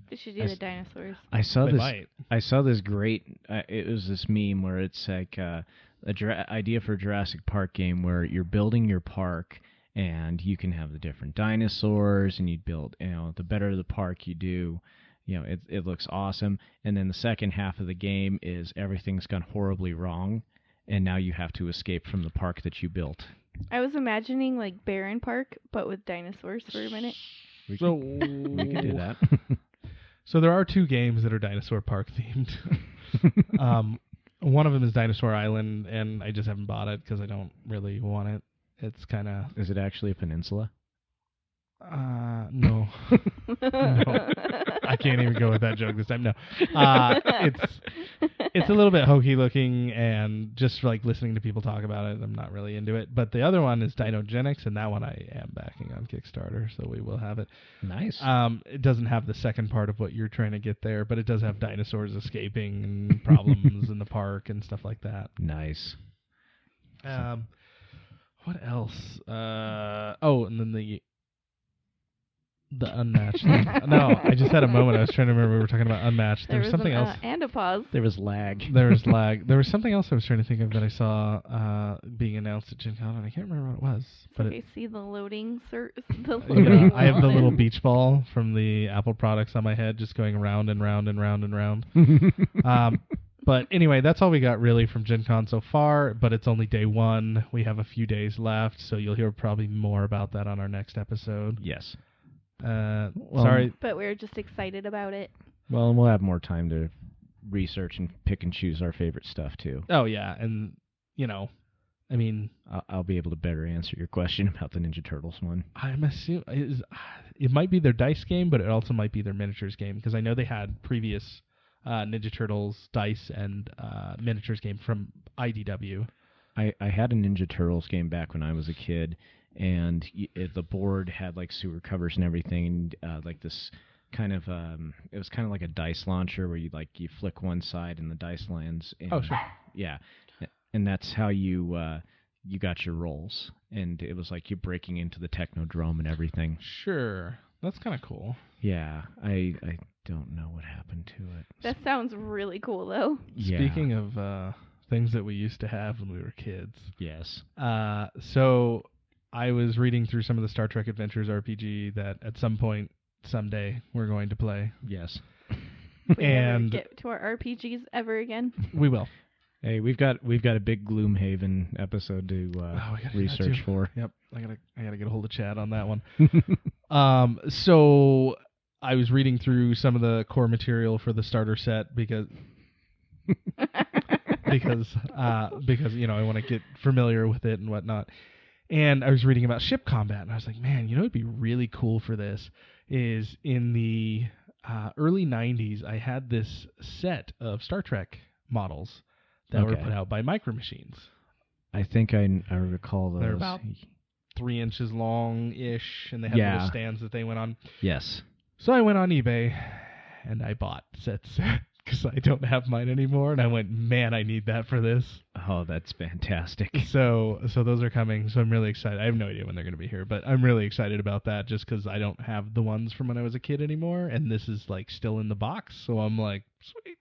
They should do the dinosaurs. I saw They this. might. I saw this great. It was this meme where it's like idea for a Jurassic Park game where you're building your park and you can have the different dinosaurs and you build. The better the park you do, it looks awesome. And then the second half of the game is everything's gone horribly wrong, and now you have to escape from the park that you built. I was imagining like Barren Park, but with dinosaurs for a minute. We So could do that. So there are two games that are dinosaur park themed. One of them is Dinosaur Island, and I just haven't bought it because I don't really want it. It's kind of Is it actually a peninsula? no. No. I can't even go with that joke this time. No, it's a little bit hokey looking, and just like listening to people talk about it, I'm not really into it. But the other one is Dinogenics, and that one I am backing on Kickstarter, so we will have it. Nice. It doesn't have the second part of what you're trying to get there, but it does have dinosaurs escaping and problems in the park and stuff like that. Nice. What else? And then the Unmatched thing. No, I just had a moment. I was trying to remember we were talking about Unmatched. There was something else. And a pause. There was lag. There was lag. There was something else I was trying to think of that I saw being announced at Gen Con, and I can't remember what it was. But Okay, see the loading I have the little beach ball from the Apple products on my head just going round and round and round and round. But anyway, that's all we got really from Gen Con so far, but it's only day one. We have a few days left, so you'll hear probably more about that on our next episode. Yes. Sorry. But we're just excited about it. Well, and we'll have more time to research and pick and choose our favorite stuff, too. Oh, yeah, and, I mean... I'll be able to better answer your question about the Ninja Turtles one. I'm assuming... It might be their dice game, but it also might be their miniatures game, because I know they had previous Ninja Turtles dice and miniatures game from IDW. I had a Ninja Turtles game back when I was a kid, and the board had like sewer covers and everything, and like this kind of it was kind of like a dice launcher where you flick one side and the dice lands. And, Oh, sure. Yeah, and that's how you got your rolls, and it was like you breaking into the Technodrome and everything. Sure. That's kind of cool. Yeah, I don't know what happened to it. That sounds really cool, though. Yeah. Speaking of things that we used to have when we were kids. Yes. So I was reading through some of the Star Trek Adventures RPG that at some point, someday, we're going to play. Yes. If we never And get to our RPGs ever again. we will. Hey, we've got a big Gloomhaven episode to We gotta do that research too. for. Yep, I gotta get a hold of Chad on that one. So I was reading through some of the core material for the starter set because I want to get familiar with it and whatnot. And I was reading about ship combat, and I was like, man, it'd be really cool for this. Is in the early '90s, I had this set of Star Trek models that were put out by Micro Machines. I think I recall those. They're about 3 inches long-ish, and they had little stands that they went on. Yes. So I went on eBay, and I bought sets because I don't have mine anymore, and I went, man, I need that for this. Oh, that's fantastic. So those are coming, so I'm really excited. I have no idea when they're going to be here, but I'm really excited about that just because I don't have the ones from when I was a kid anymore, and this is, still in the box, so I'm like, sweet.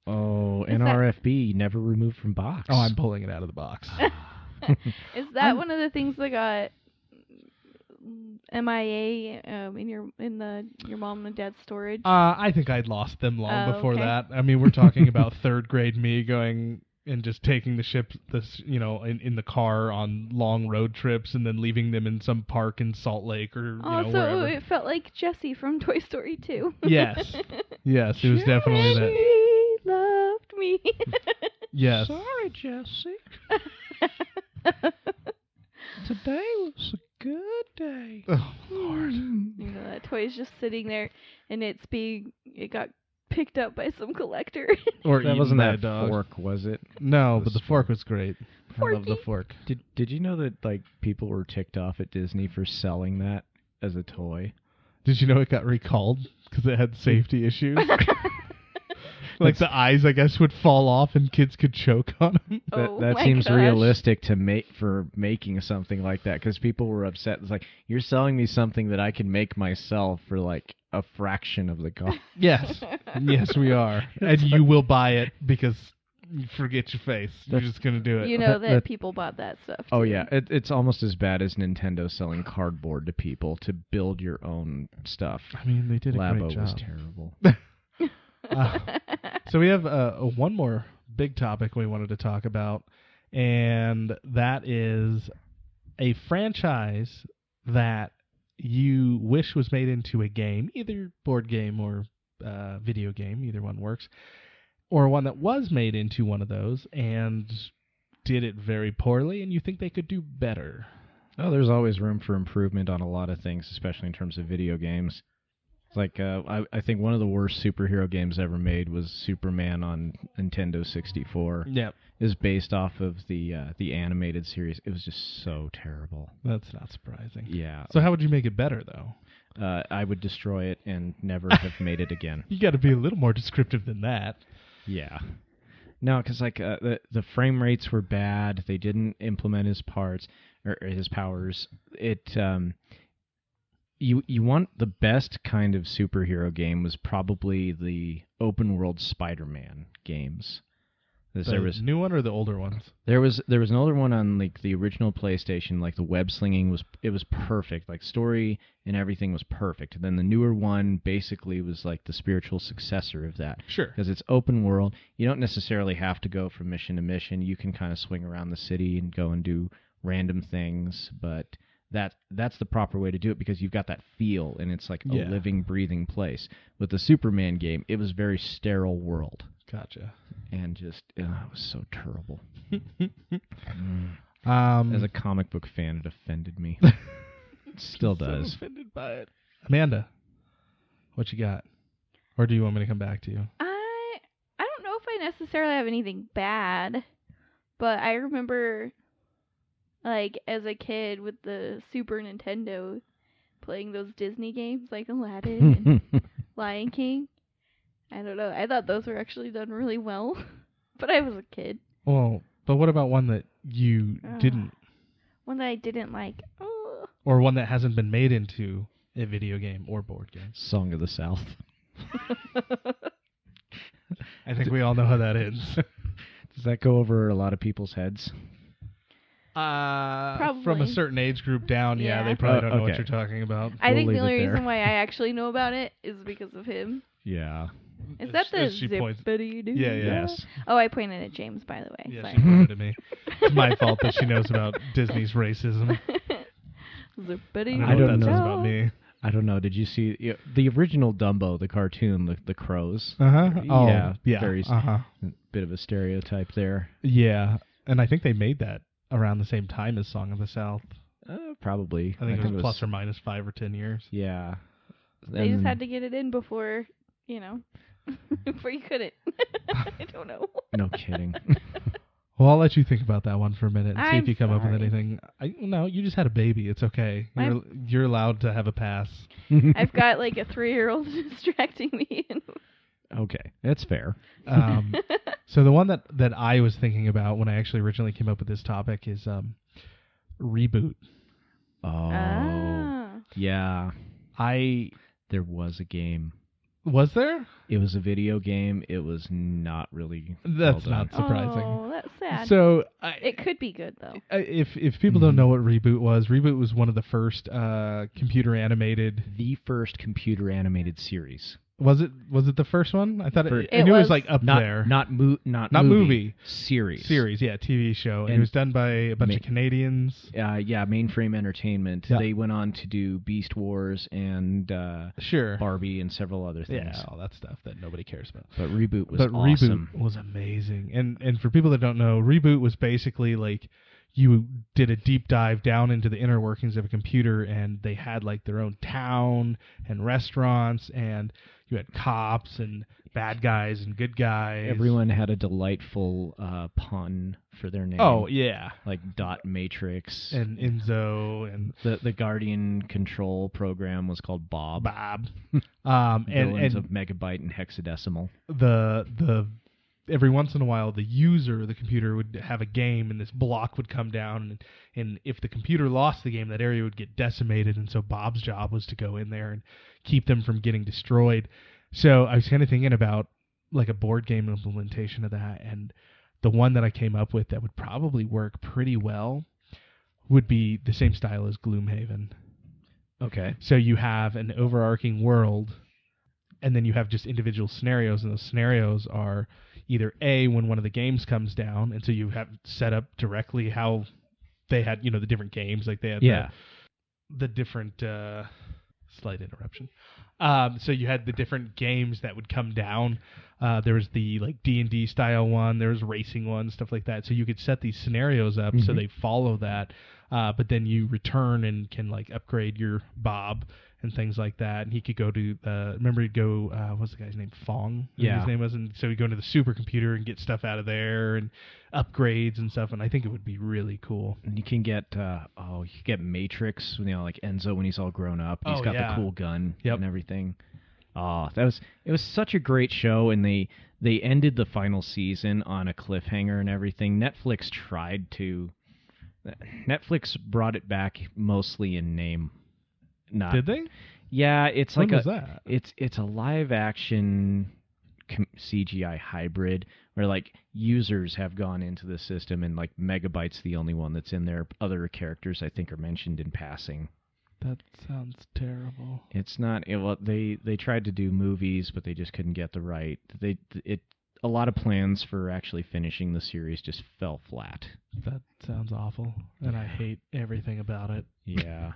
Oh, NRFB, never removed from box. Oh, I'm pulling it out of the box. Is that one of the things that got MIA in your mom and dad's storage? I think I'd lost them long before okay. that. I mean, we're talking about third grade me going and just taking the ship, in the car on long road trips and then leaving them in some park in Salt Lake or so wherever. it felt like Jessie from Toy Story 2. Yes, it was definitely that. She loved me. Yes. Sorry, Jesse. Today was a good day. Oh Lord. That toy's just sitting there, and it got picked up by some collector. Or That eaten wasn't by a that dog. fork, was it? No, The but the fork was great. I love the Forky. fork. Did you know that people were ticked off at Disney for selling that as a toy? Did you know it got recalled because it had safety issues? The eyes, I guess, would fall off and kids could choke on them. That my seems gosh. realistic to making something like that, because people were upset. It's like, you're selling me something that I can make myself for a fraction of the cost. Yes. Yes, we are. And you will buy it because you forget your face. You're just going to do it. You know That- people bought that stuff. Oh too. yeah, it's almost as bad as Nintendo selling cardboard to people to build your own stuff. I mean, they did a Labo great job. was terrible. So we have one more big topic we wanted to talk about, and that is a franchise that you wish was made into a game, either board game or video game, either one works, or one that was made into one of those and did it very poorly, and you think they could do better. Oh, there's always room for improvement on a lot of things, especially in terms of video games. It's like I think one of the worst superhero games ever made was Superman on Nintendo 64. Yep. Is based off of the animated series. It was just so terrible. That's not surprising. Yeah. So how would you make it better, though? I would destroy it and never have made it again. You got to be a little more descriptive than that. Yeah. No, because the frame rates were bad. They didn't implement his parts or his powers. You want the best kind of superhero game was probably the open world Spider-Man games. There was new one or the older ones? There was an older one on the original PlayStation. The web slinging was perfect. Story and everything was perfect. And then the newer one basically was the spiritual successor of that. Sure. Because it's open world. You don't necessarily have to go from mission to mission. You can kind of swing around the city and go and do random things, but that's the proper way to do it because you've got that feel and it's a living, breathing place. With the Superman game, it was very sterile world. Gotcha. And just, it was so terrible. As As a comic book fan, it offended me. Still does. So offended by it. Amanda, what you got? Or do you want me to come back to you? I don't know if I necessarily have anything bad, but I remember, as a kid with the Super Nintendo, playing those Disney games like Aladdin and Lion King. I don't know. I thought those were actually done really well, but I was a kid. Well, but what about one that you didn't, One that I didn't like. Oh. or one that hasn't been made into a video game or board game? Song of the South. I think we all know how that ends. Does that go over a lot of people's heads? From a certain age group down, yeah, they probably don't know what okay. you're talking about. I think We'll the only leave it there. reason why I actually know about it is because of him. Yeah. Is that the As she points- zippity-doo? Yeah, yeah. Yes. Oh, I pointed at James, by the way. Yeah, Sorry. she pointed at me. It's my fault that she knows about Disney's racism. Zippity-doo. I don't know what don't that says know. about me. I don't know. Did you see the original Dumbo, the cartoon, the crows? Uh-huh. Oh, Yeah, yeah. very Uh-huh. bit of a stereotype there. Yeah, and I think they made that around the same time as Song of the South. Probably. I think it was plus or minus 5 or 10 years. Yeah. They just had to get it in before, before you couldn't. I don't know. No kidding. Well, I'll let you think about that one for a minute and see I'm if you come up with sorry. anything. No, you just had a baby. It's okay. You're allowed to have a pass. I've got like a 3-year-old distracting me. Okay, that's fair. So the one that I was thinking about when I actually originally came up with this topic is Reboot. Oh. Yeah. There was a game. Was there? It was a video game. It was not really. That's well not done. surprising. Oh, that's sad. So It could be good though. if people don't know what Reboot was one of the first computer animated. The first computer animated series. Was it the first one? I thought I It knew it was was. like up there. Not Not movie. Series. Series, yeah, TV show. And it And was done by a bunch of Canadians. Yeah, Mainframe Entertainment. Yeah. They went on to do Beast Wars and Sure. Barbie and several other things. Yeah, all that stuff that nobody cares about. But Reboot was But awesome. Reboot was amazing. And for people that don't know, Reboot was basically like you did a deep dive down into the inner workings of a computer, and they had like their own town and restaurants, and you had cops and bad guys and good guys. Everyone had a delightful pun for their name. Oh, yeah. Like Dot Matrix. And Enzo and The Guardian Control program was called Bob. Bob. Villains and of Megabyte and Hexadecimal. the every once in a while the user of the computer would have a game, and this block would come down, and if the computer lost the game, that area would get decimated, and so Bob's job was to go in there and keep them from getting destroyed. So I was kind of thinking about like a board game implementation of that, and the one that I came up with that would probably work pretty well would be the same style as Gloomhaven. Okay. So you have an overarching world, and then you have just individual scenarios, and those scenarios are either A, when one of the games comes down, and so you have set up directly how they had, the different games, like they had the different, slight interruption. So you had the different games that would come down. There was the like D&D style one, there was racing one, stuff like that. So you could set these scenarios up so they follow that, but then you return and can like upgrade your Bob and things like that. And he could go to, remember he'd go, what's the guy's name? Fong? Yeah. His name was, and so he'd go into the supercomputer and get stuff out of there and upgrades and stuff. And I think it would be really cool. And you can get you can get Matrix, like Enzo when he's all grown up. He's got the cool gun and everything. Oh, it was such a great show, and they ended the final season on a cliffhanger and everything. Netflix brought it back mostly in name. Not, Did they? Yeah, it's When like was that? It's a live action CGI hybrid where like users have gone into the system, and like Megabyte's the only one that's in there. Other characters I think are mentioned in passing. That sounds terrible. It's not. They tried to do movies, but they just couldn't get the right. A lot of plans for actually finishing the series just fell flat. That sounds awful, and I hate everything about it. Yeah.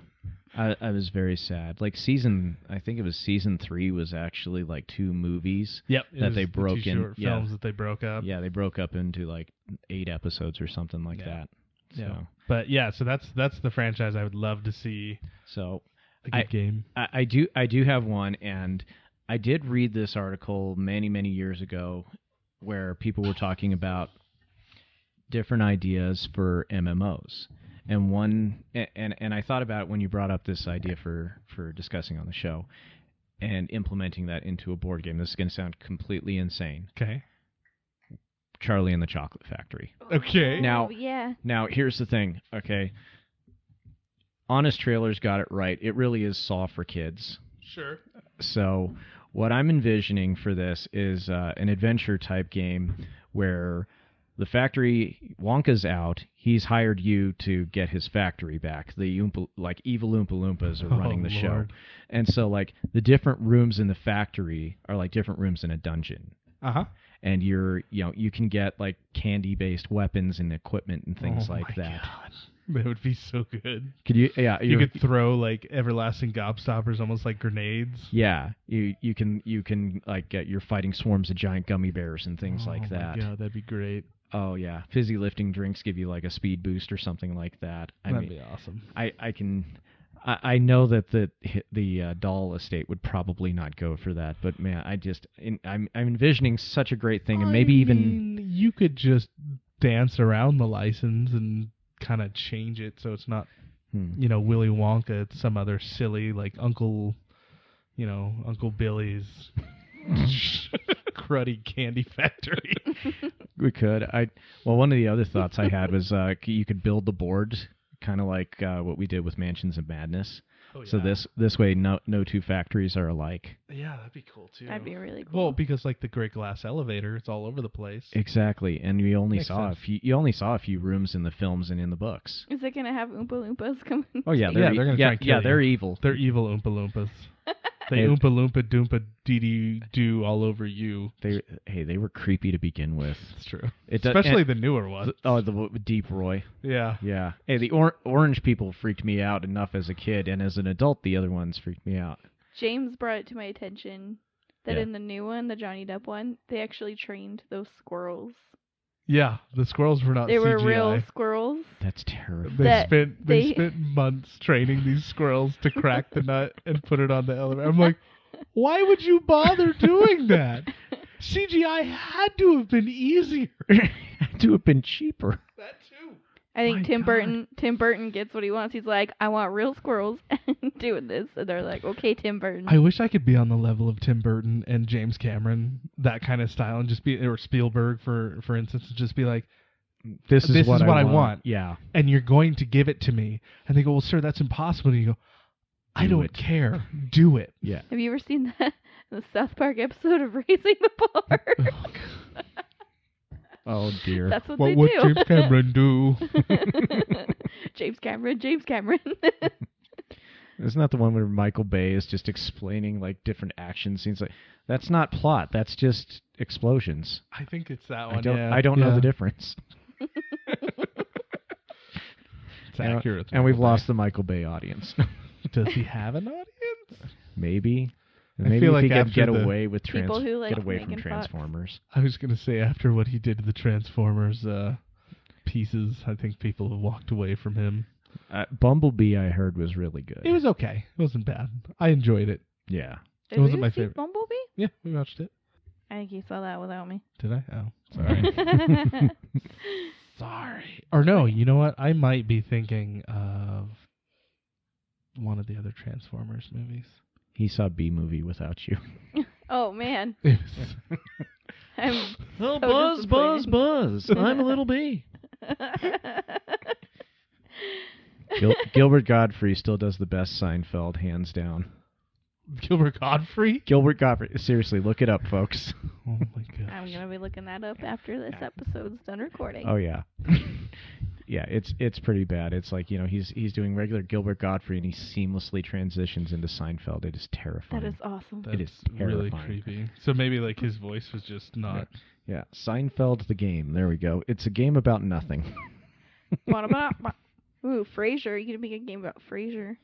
I was very sad. Like I think it was season 3 was actually like 2 movies. Yep. That they broke the 2 short films that they broke up. Yeah, they broke up into like 8 episodes or something like that. So. Yeah. But yeah, so that's the franchise I would love to see. So a good game. I do have one, and I did read this article many years ago where people were talking about different ideas for MMOs. And I thought about it when you brought up this idea for discussing on the show. and implementing that into a board game. This is going to sound completely insane. Okay. Charlie and the Chocolate Factory. Okay. Now- yeah. Now, here's the thing, okay? Honest Trailers got it right. It really is Saw for kids. Sure. So what I'm envisioning for this is an adventure-type game where the factory, Wonka's out. He's hired you to get his factory back. The evil Oompa Loompas are running the show. Lord. And so, like, the different rooms in the factory are like different rooms in a dungeon. Uh-huh. And you can get, like, candy-based weapons and equipment and things like my that. God. That would be so good. Could you? Yeah, You could throw like everlasting gobstoppers, almost like grenades. Yeah, you can like you're fighting swarms of giant gummy bears and things like that. Yeah, that'd be great. Oh yeah, fizzy lifting drinks give you like a speed boost or something like that. That'd be awesome. I know that the doll estate would probably not go for that, but man, I'm envisioning such a great thing, and maybe even you could just dance around the license and kind of change it so it's not Willy Wonka, it's some other silly like Uncle Billy's cruddy candy factory. We could. One of the other thoughts I had was you could build the board kind of like what we did with Mansions of Madness. Oh, yeah. So this way no two factories are alike. Yeah, that'd be cool too. That'd be really cool. Well, because like the Great Glass Elevator, it's all over the place. Exactly, and you only Makes saw sense. you only saw a few rooms in the films and in the books. Is it gonna have Oompa Loompas coming? Oh yeah, they're gonna try and kill you. they're evil. They're evil Oompa Loompas. They Hey. Oompa Loompa Doompa Dee Doo all over you. They were creepy to begin with. It's true. It does- Especially and- the newer ones. the Deep Roy. Yeah. Yeah. Hey, the orange people freaked me out enough as a kid, and as an adult, the other ones freaked me out. James brought it to my attention that Yeah. in the new one, the Johnny Depp one, they actually trained those squirrels. Yeah, the squirrels were not They were CGI. real squirrels. That's terrible. They that spent they- spent months training these squirrels to crack the nut and put it on the elevator. I'm like, why would you bother doing that? CGI had to have been easier. Had to have been cheaper. That too. I think My Tim Burton gets what he wants. He's like, I want real squirrels doing this. And they're like, okay, Tim Burton. I wish I could be on the level of Tim Burton and James Cameron, that kind of style, and just be, or Spielberg for instance, and just be like, This is what I want. Yeah. and you're going to give it to me. And they go, well, sir, that's impossible. And you go, I Do don't it. care. Do it. Yeah. Have you ever seen the South Park episode of Raising the Bar? Oh dear. That's what What they would do. James Cameron do? James Cameron. Isn't that the one where Michael Bay is just explaining like different action scenes? Like that's not plot. That's just explosions. I think it's that one. I don't know the difference. It's accurate. And we've lost the Michael Bay audience. Does he have an audience? Maybe. I Maybe feel if he like could get after the- away with People who like get away from Megan Fox. Transformers. I was going to say, after what he did to the Transformers pieces, I think people have walked away from him. Bumblebee, I heard, was really good. It was okay. It wasn't bad. I enjoyed it. Yeah. Did wasn't we my see favorite. Bumblebee? Yeah, we watched it. I think you saw that without me. Did I? Oh, sorry. Sorry. Or no, you know what? I might be thinking of one of the other Transformers movies. He saw B-movie without you. Oh man, It was- I'm Oh, so disappointed. buzz! I'm a little bee. Gilbert Godfrey still does the best Seinfeld, hands down. Gilbert Godfrey? Gilbert Godfrey, seriously, look it up, folks. Oh my god. I'm gonna be looking that up after this episode's done recording. Oh yeah, yeah. It's pretty bad. It's like he's doing regular Gilbert Godfrey and he seamlessly transitions into Seinfeld. It is terrifying. That is awesome. That's It is really terrifying. creepy. So maybe like his voice was just not. Yeah, Seinfeld the game. There we go. It's a game about nothing. Ooh, Frasier. You can make a game about Frasier.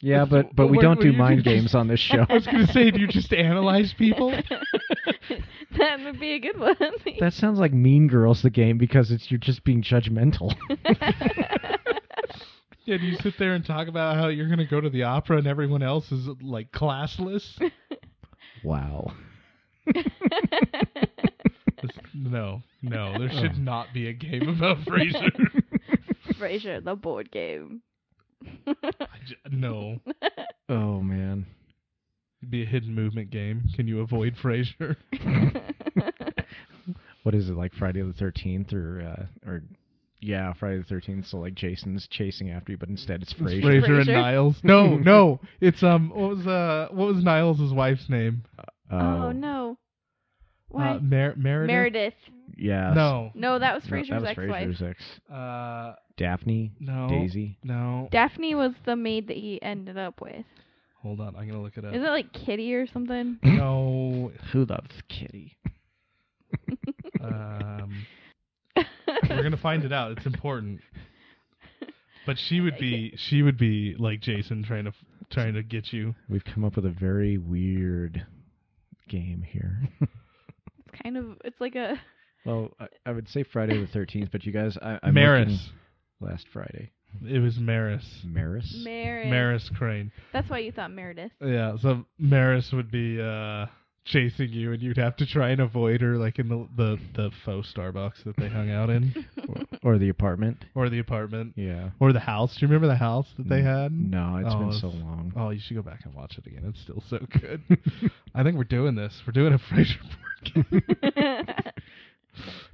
Yeah, but we What- don't what do you mind just- games on this show. I was gonna say, do you just analyze people? That would be a good one. That sounds like Mean Girls the game because you're just being judgmental. Yeah, do you sit there and talk about how you're gonna go to the opera and everyone else is like classless? Wow. No, there should not be a game about Frasier. Frasier, the board game. No, Oh man. It'd be a hidden movement game. Can you avoid Frasier? What is it, like Friday the 13th or yeah, Friday the 13th? So like Jason's chasing after you, but instead it's Frasier. Frasier and Frasier? Niles. No. It's what was Niles' wife's name? Oh no. Why? Meredith. Meredith. Yes. No. No, that was No, Frasier's that was ex-wife. Frasier's ex. No. Daphne. Daisy. No. Daphne was the maid that he ended up with. Hold on, I'm gonna look it up. Is it like Kitty or something? No. Who loves Kitty? We're gonna find it out. It's important. But she would be like Jason trying to get you. We've come up with a very weird game here. It's like a... Well, I would say Friday the 13th, but you guys, I'm Maris. looking last Friday. It was Maris. Maris? Maris Crane. That's why you thought Meredith. Yeah, so Maris would be chasing you, and you'd have to try and avoid her, like in the faux Starbucks that they hung out in, or the apartment. or the apartment, Yeah. or the house. Do you remember the house that they had? No, it's been so it's- long. Oh, you should go back and watch it again. It's still so good. I think we're doing this. We're doing a Frasier board game.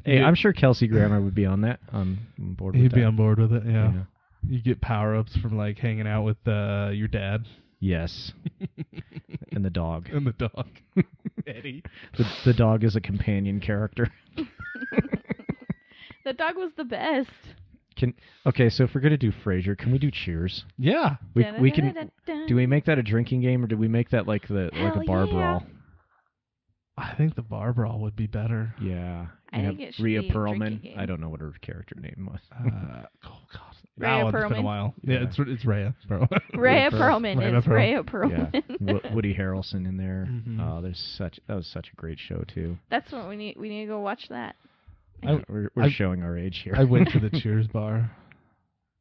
Hey, Yeah. I'm sure Kelsey Grammer would be on that. On board with He'd that. be on board with it. Yeah. You get power ups from like hanging out with your dad Yes. And the dog. and the dog, Eddie. The dog is a companion character. The dog was the best. Okay, so if we're gonna do Frasier, can we do Cheers? Yeah. We can. Do we make that a drinking game, or do we make that like a bar yeah. brawl? I think the bar brawl would be better. Yeah. I You think have it should Rhea be a Perlman. drinking game. I don't know what her character name was. Oh God. Rhea That one's been a Perlman. while. Yeah, Yeah. it's Rhea Perlman. Rhea Perl- Perlman Rhea is Perl- Rhea Yeah. Perlman. Woody Harrelson in there. Mhm. Oh, that was such a great show too. That's what we need. We need to go watch that. We're I- showing our age here. I went to the Cheers bar.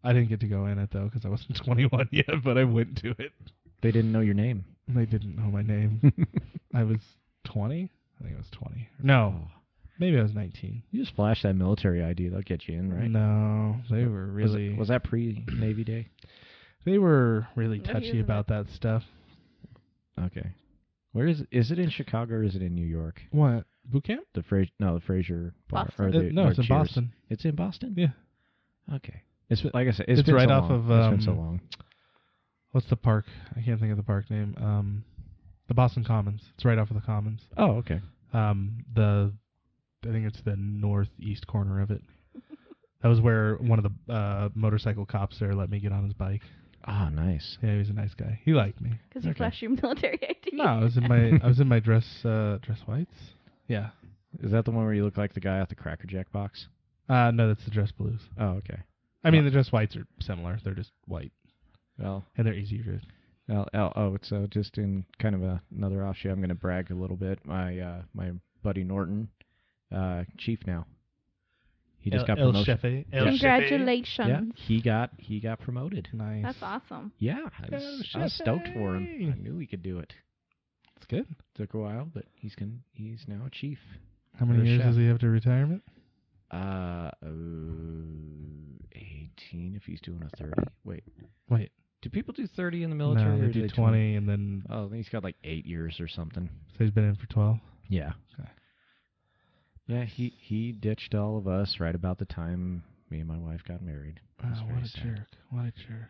I didn't get to go in it though because I wasn't 21 yet, but I went to it. They didn't know your name. They didn't know my name. I was 20. I think I was 20. No, maybe I was 19. You just flash that military ID, they'll get you in, right? No, they were really. Was that pre-Navy Day? They were really No, he touchy was about that stuff. Okay. Where is it in Chicago or is it in New York? What boot camp? The Frasier bar. Boston. Or the, No, or it's in Cheers. Boston. It's in Boston? Yeah. Okay. It's like I said, it's It's been right so off long. of, It's been so long. What's the park? I can't think of the park name. The Boston Commons. It's right off of the Commons. Oh, okay. I think it's the northeast corner of it. That was where one of the motorcycle cops there let me get on his bike. Oh, nice. Yeah, he was a nice guy. He liked me. Because you Okay. flashed your military ID. No, I was in my dress whites. Yeah. Is that the one where you look like the guy at the Cracker Jack box? No, that's the dress blues. Oh, okay. I mean, the dress whites are similar. They're just white Well, and they're easier to. it's just in kind of another offshoot. I'm going to brag a little bit. My buddy Norton, chief now. He just got El promoted. Chefe. El Congratulations. Yeah, he got promoted. Chefe. Nice. That's awesome. Yeah, I was stoked for him. Chefe. I knew he could do it. That's good. Took a while, but he's now a chief. How many Or a years chef. does he have to retirement? 18 if he's doing a 30. Wait. Do people do 30 in the military? No, or they do 20 and then Oh, I think he's got like 8 years or something. so he's been in for 12. Yeah. Okay. Yeah, he ditched all of us right about the time me and my wife got married. It was Oh, very what a sad. jerk! What a jerk!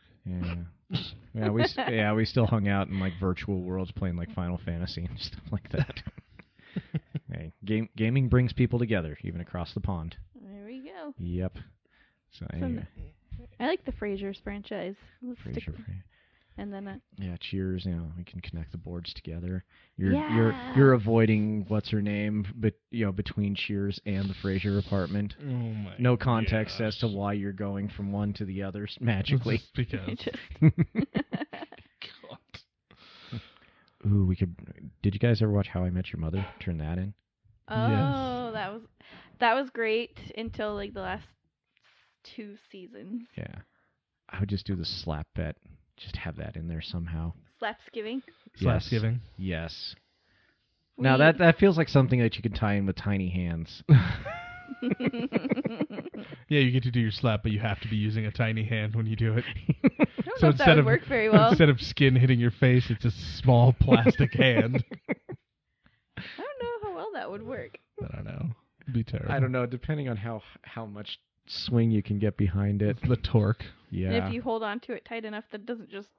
Yeah. we still hung out in like virtual worlds playing like Final Fantasy and stuff like that. Hey, gaming brings people together, even across the pond. There we go. Yep. So anyway, I like the Frasier's franchise. Let's stick Frasier. and then Yeah, Cheers. We can connect the boards together. You're Yeah. you're avoiding what's her name, but between Cheers and the Frasier apartment. Oh my! No context gosh. as to why you're going from one to the other magically. Just because. just Ooh, we could. Did you guys ever watch How I Met Your Mother? Turn that in. Oh, that was great until like the last 2 seasons. Yeah, I would just do the slap bet. Just have that in there somehow. Slapsgiving. Yes. Slapsgiving. Yes. Now that feels like something that you can tie in with tiny hands. Yeah, you get to do your slap, but you have to be using a tiny hand when you do it. So know if that would work very well. Instead of skin hitting your face, it's a small plastic hand. I don't know how well that would work. I don't know. It'd be terrible. I don't know, depending on how much swing you can get behind it. The torque. Yeah. And if you hold on to it tight enough that it doesn't just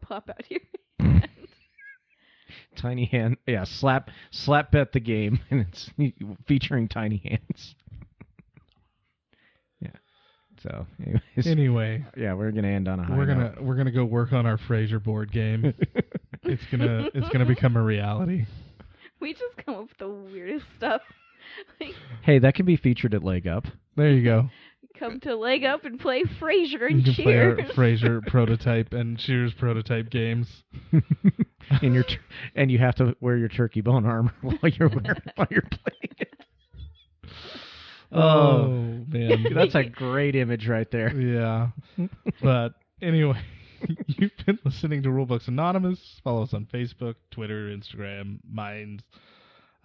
pop out your hand. Tiny hand. Yeah, slap bet the game, and it's featuring tiny hands. Yeah. So, anyways. Anyway, Yeah, we're gonna end on a high note. we're gonna go work on our Frasier board game. It's gonna become a reality. We just come up with the weirdest stuff. Like, Hey, that can be featured at Leg Up. There you go. come to Leg Up and play Frasier You and can play our Cheers. Frasier prototype and Cheers prototype games. In your and you have to wear your turkey bone armor while you're playing it. Oh man, That's a great image right there. yeah. But anyway, you've been listening to Rulebooks Anonymous. Follow us on Facebook, Twitter, Instagram, Minds.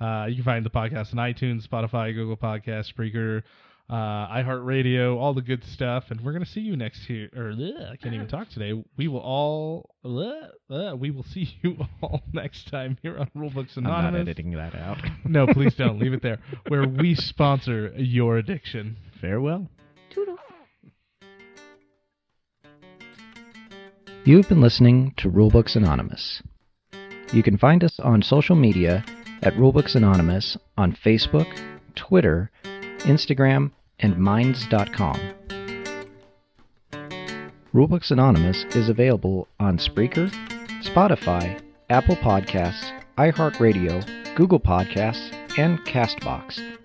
You can find the podcast on iTunes, Spotify, Google Podcasts, Spreaker, iHeartRadio, all the good stuff. And we're gonna see you next year. I can't even talk today. We will see you all next time here on Rulebooks Anonymous. I'm not editing that out. No, please don't. Leave it there. Where we sponsor your addiction. Farewell. Toodles. You've been listening to Rulebooks Anonymous. You can find us on social media at Rulebooks Anonymous on Facebook, Twitter, Instagram, and Minds.com. Rulebooks Anonymous is available on Spreaker, Spotify, Apple Podcasts, iHeartRadio, Google Podcasts, and CastBox.